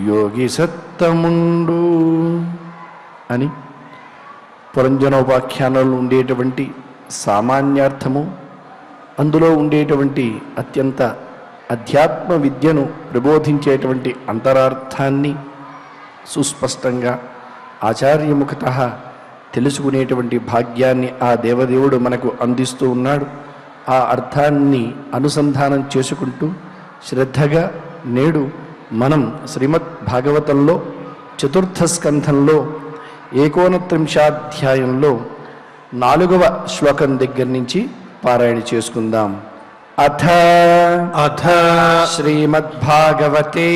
యోగి సత్తముండు అని పురంజనోపాఖ్యానంలో ఉండేటువంటి సామాన్యార్థము, అందులో ఉండేటువంటి అత్యంత అధ్యాత్మ విద్యను ప్రబోధించేటువంటి అంతరార్థాన్ని సుస్పష్టంగా ఆచార్యముఖతః తెలుసుకునేటువంటి భాగ్యాన్ని ఆ దేవదేవుడు మనకు అందిస్తూ ఉన్నాడు. ఆ అర్థాన్ని అనుసంధానం చేసుకుంటూ శ్రద్ధగా నేడు మనం శ్రీమద్ భాగవతంలో చతుర్థ స్కంధంలో 39వ అధ్యాయంలో 4వ శ్లోకం దగ్గర నుంచి పారాయణ చేసుకుందాం. అథ శ్రీమద్భాగవతే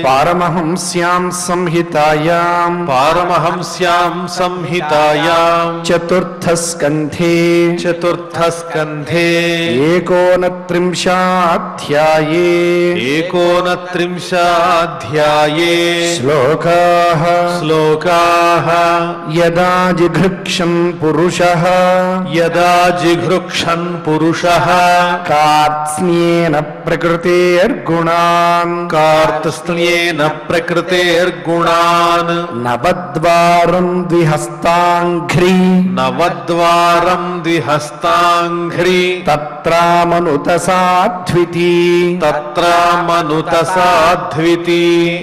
పారమహంస్యాం సంహితాయాం చతుర్థ స్కంధే 39 శ్లోకాః యదా జిఘృక్షన్ పురుషః కార్త్స్న్యేన ప్రకృతేర్గుణాన్ నవద్వారం ద్విహస్తాంఘ్రీ తత్రామనుత సాధ్వితి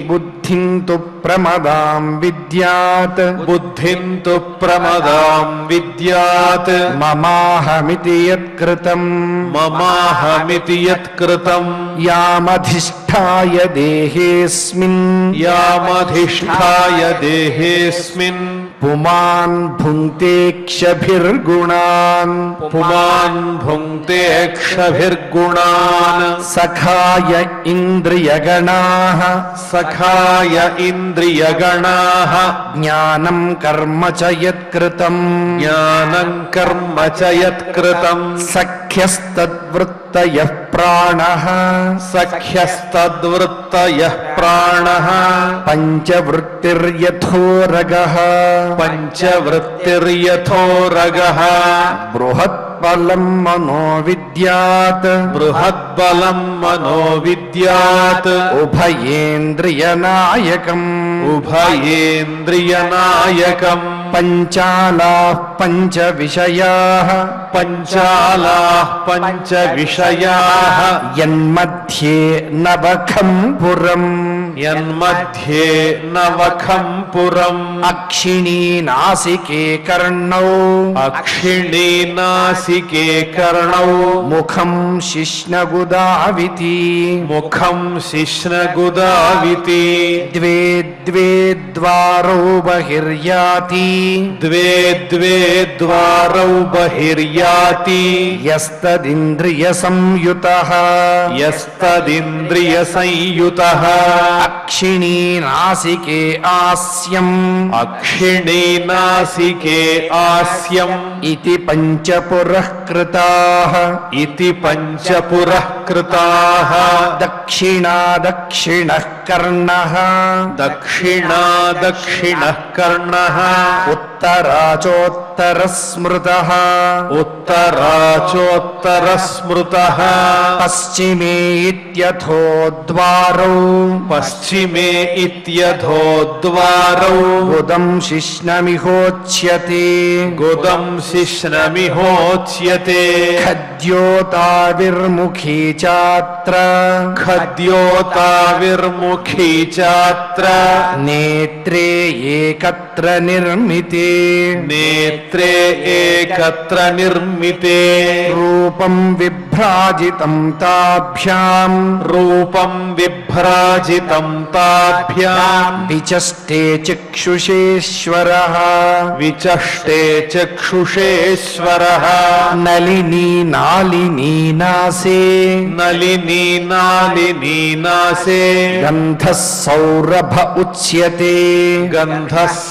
బుద్ధిం తు ప్రమదాం విద్యాత్ మమాహమితి యత్కృతం యామధిష్ఠాయ దేహేస్మిన్ పుమాన్ భుంక్తే క్షభిర్గుణాన్ సఖాయ ఇంద్రియగణాః జ్ఞానం కర్మ చ యత్కృతం సఖ్యస్తద్వృత్తయః ప్రాణః పంచవృత్తిర్యథోరగః బృహత్బలం మనోవిద్యాత్ ఉభయేంద్రియనాయకం పంచాలాః పంచవిషయాః యన్మధ్యే నవఖం పురం అక్షిణీ నాసికే కర్ణౌ ముఖం శిష్ణగుదావితి ద్వే ద్వారౌ బహిర్యాతి యస్తదింద్రియ సంయుతః అక్షిణీ నాసికే ఆస్యం ఇతి పంచపురః కృతాః దక్షిణః కర్ణః ఉత్తరాచోత్తరస్మృతః పశ్చిమే ఇత్యథో ద్వారౌ గుదం శిష్ణమిహోచ్యతే ఖద్యోతావిర్ముఖీ చాత్ర నేత్రే ఏకత్ర నిర్మితే రూపం విభ్రాజితం తాభ్యాం విచష్టే చక్షుషేశ్వరః నలినీ నాలినీ నాసే గంధః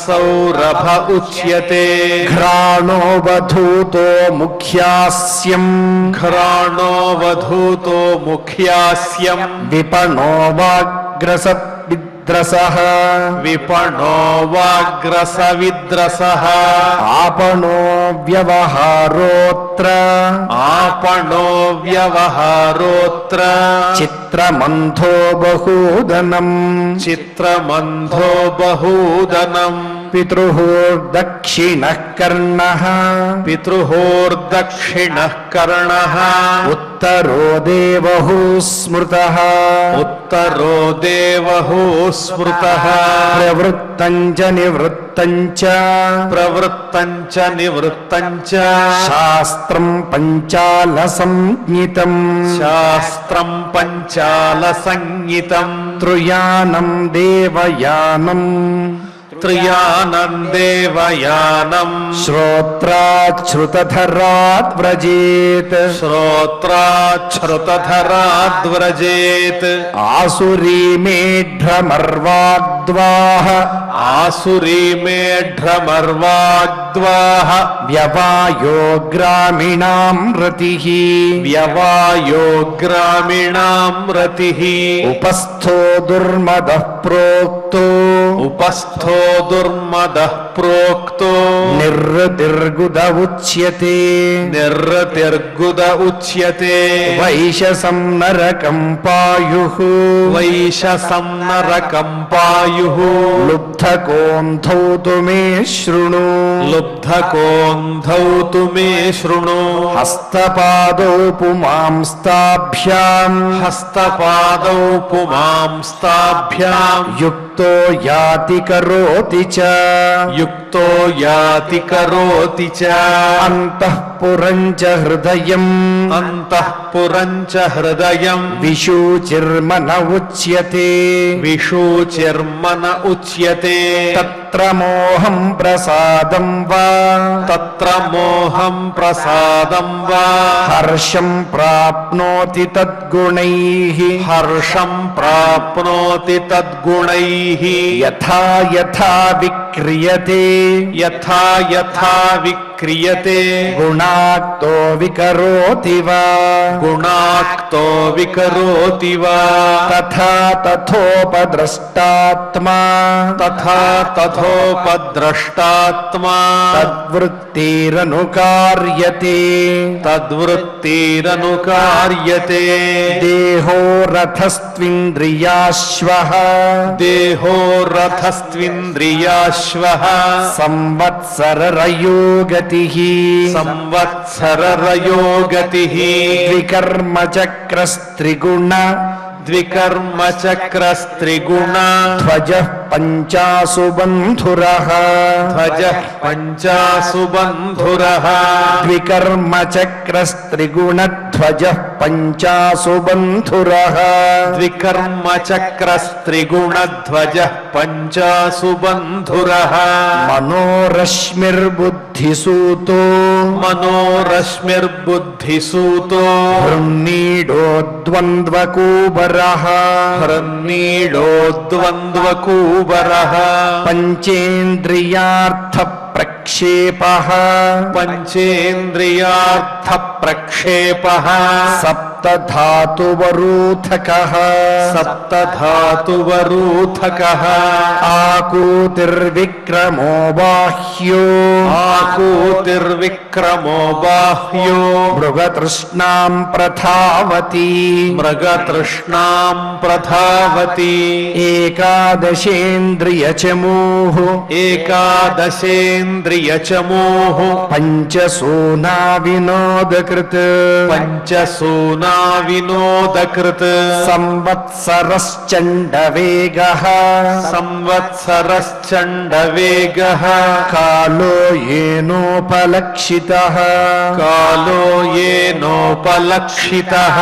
సౌరభ ఉచ్యతే ఘ్రాణోవధూతో ముఖ్యాస్యం ఘ్రాణోవధూతో ముఖ్యాస్యం విపణోవాగ్రసవిద్రసః విపణోవాగ్రసవిద్రసః आपणो व्यवहारोऽत्र आपणो व्यवहारोऽत्र चित्रमन्थो बहूदनम् चित्रमन्थो बहूदनम् पितृः दक्षिणः कर्णः पितृहोर्दक्षिणः कर्णः उत्तरो देवहू स्मृतः उत्तरो देवहू स्मृतः प्रवृत्तं च निवृत्तं च प्रवृत्तं च निवृत्तं च शास्त्रं पञ्चालसंज्ञितम् शास्त्रं पञ्चालसंज्ञितम् त्रुयानं देवयानम् त्रियानं देवयानम् श्रोत्राच्छ्रुतधरात् व्रजेत् श्रोत्राच्छ्रुतधराद्व्रजेत् आसुरी मेढ्रमर्वाग्द्वाः आसुरी मेढ्रमर्वाग्द्वाः व्यवायो ग्रामीणां रतिः व्यवायो ग्रामीणां रतिः उपस्थो दुर्मदः प्रोक्तो उपस्थो दुर्मदः प्रोक्तो निर्दिर्गुद उच्यते निर्तिर्गुद उच्यते वैशसं नरकं पायुः वैशसं नरकं पायुः लुब्धकोऽन्धौ तु मे शृणु लुब्धकोऽन्धौ तु मे शृणु हस्तपादौ पुमांस्ताभ्याम् हस्तपादौ पुमांस्ताभ्याम् युक्तो याति करोति च युक्तो याति करोति च अन्तःपुरं च हृदयम् अन्तःपुरं च हृदयम् विशूचिर्मन उच्यते विशूचिर्मन उच्यते तत्र मोहं प्रसादं वा तत्र मोहं प्रसादं वा हर्षं प्राप्नोति तद्गुणैः हर्षं प्राप्नोति तद्गुणैः यथा यथा विक्रियते यथा यथा विक्रियते गुणाक्तो विकरोति वा गुणाक्तो विकरोति वा तथा तथोपद्रष्टात्मा तथा तथोपद्रष्टात्मा तद्वृत्तिरनुकार्यते तद्वृत्तिरनुकार्यते देहो रथस्त्विन्द्रियाश्वः देहो रथस्त्विन्द्रियाश्वः संवत्सररयो गतिः संवत्सररयो गतिः द्विकर्मचक्रस्त्रिगुण द्विकर्मचक्रस्त्रिगुण ध्वजः पञ्चासु बन्धुरः ध्वजः पञ्चासु बन्धुरः द्विकर्मचक्रस्त्रिगुणध्वजः पञ्चासु बन्धुरः द्विकर्मचक्रस्त्रिगुणध्वजः पञ्चासु बन्धुरः मनोरश्मिर्बुद्धिसूतो मनोरश्मिर्बुद्धिसूतो हृन्नीडो द्वन्द्वकूबरः हृन्नीडो द्वन्द्वकूबरः पञ्चेन्द्रियार्थप्रक्षेपः पञ्चेन्द्रियार्थप्रक्षेपः सप्तधातुवरूथकः सप्तधातुवरूथकः आकूतिर्विक्रमो बाह्यो आकूतिर्विक्रमो बाह्यो मृगतृष्णां प्रधावति मृगतृष्णां प्रधावति एकादशेन्द्रियचमूः एकादशेन्द्रियचमूः पञ्चसूना विनोदकृत् पञ्चसूना विनोदकृत् संवत्सरश्चण्डवेगः संवत्सरश्चण्डवेगः कालो येनोपलक्षितः कालो येनोपलक्षितः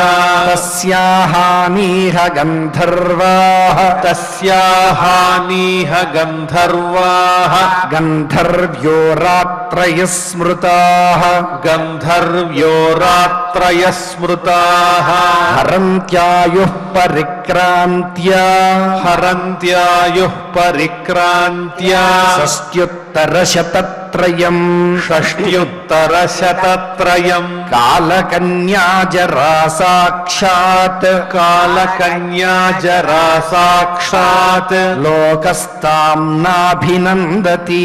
तस्याहानीह गन्धर्वाः तस्याहानीह गन्धर्वाः गन्धर्व्यो रात्रयः स्मृताः गन्धर्व्यो रात्रयः स्मृताः हरन्त्यायुः परिक्रान्त्या हरन्त्यायुः परिक्रान्त्या षष्ट्युत्तरशतत् శతత్రయం షష్ట్యుత్తరశతత్రయం కాలకన్యాజరా సాక్షాత్ కాలకన్యాజరా సాక్షాత్ లోకస్తాం నాభినందతి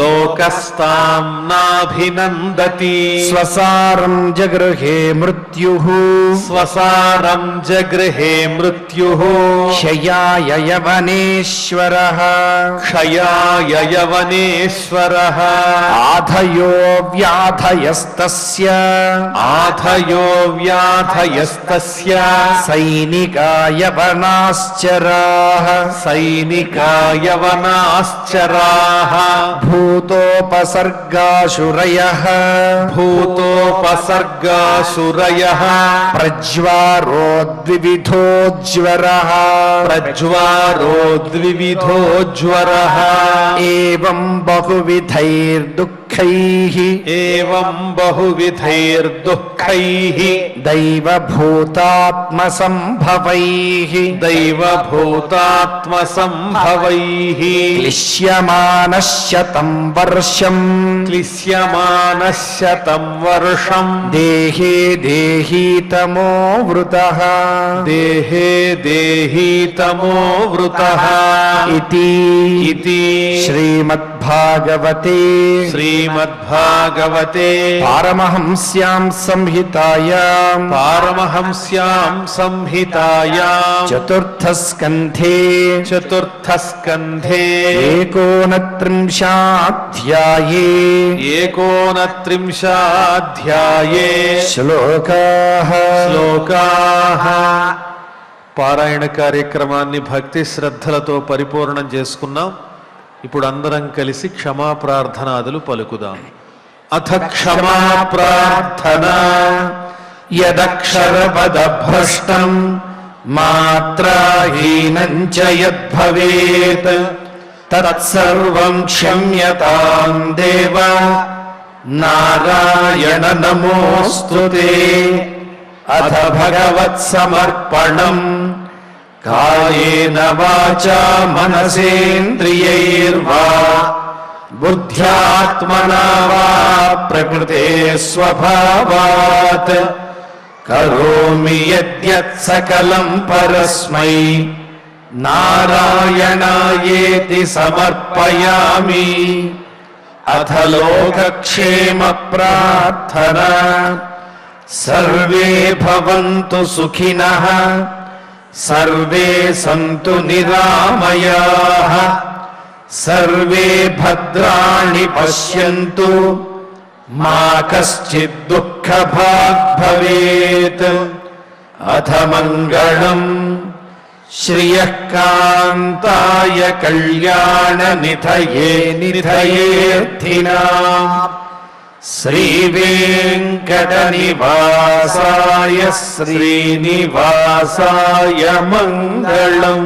లోకస్తాం నాభినందతి స్వసారం జగృహే మృత్యుః స్వసారం జగృహే మృత్యుః క్షయాయ యవనేశ్వరః క్షయాయ యవనేశ్వరః ఆధయో వ్యాధయస్తస్య ఆధయో వ్యాధయస్తస్య సైనికా యవనాశ్చరాః సైనికా యవనాశ్చరాః భూతోపసర్గాశురయః భూతోపసర్గాసురయః ప్రజ్వారోద్వివిధోజ్వరః ప్రజ్వారో ద్వివిధోజ్వరః ఏవం బహువిధైర్దుఃఖైః ఏవం బహువిధైర్దుఃఖైః దైవభూతాత్మసంభవైః దైవభూతాత్మసంభవైః క్లిశ్యమానశ్యతం వర్షం క్లిశ్యమానశతం వర్షం దేహే దేహీతమో వృతః దేహే దేహీతమో వృతః ఇతి ఇతి శ్రీమద్భాగవతే శ్రీమద్భాగవతే పారమహంస్యాం సంహితాయాం పారమహంస్యాం సంహితాయాం చతుర్థస్కంధే చతుర్థస్కంధే ఏకోనత్రింశాధ్యాయే ఏకోనత్రింశాధ్యాయే శ్లోకాః శ్లోకాః. పారాయణ కార్యక్రమాన్ని భక్తి శ్రద్ధలతో పరిపూర్ణం చేసుకున్నాం. ఇప్పుడు అందరం కలిసి క్షమా ప్రార్థనాదులు పలుకుదాం. అథ క్షమా ప్రార్థన యదక్షరపదభ్రష్టం మాత్రాహీనం చ యద్భవేత్ తత్సర్వం క్షమ్యతాం దేవ నారాయణ నమోస్తుతే. అథ భగవత్సమర్పణం కాయేన వాచా మనసేంద్రియైర్వా బుద్ధ్యాత్మనా వా ప్రకృతే స్వభావాత్ కరోమి యద్యత్ సకలం పరస్మై నారాయణాయేతి సమర్పయామి. అథ లోకక్షేమ ప్రార్థనా సర్వే భవంతు సుఖినః సర్వే సంతు నిరామయాః సర్వే భద్రాణి పశ్యంతు మా కశ్చిద్ దుఃఖభాగ్ భవేత్. అథ మంగళం శ్రియః కాంతాయ కళ్యాణ నిధయే నిధయేర్థినాం శ్రీవేంకటనివాసాయ శ్రీనివాసాయ మంగళం.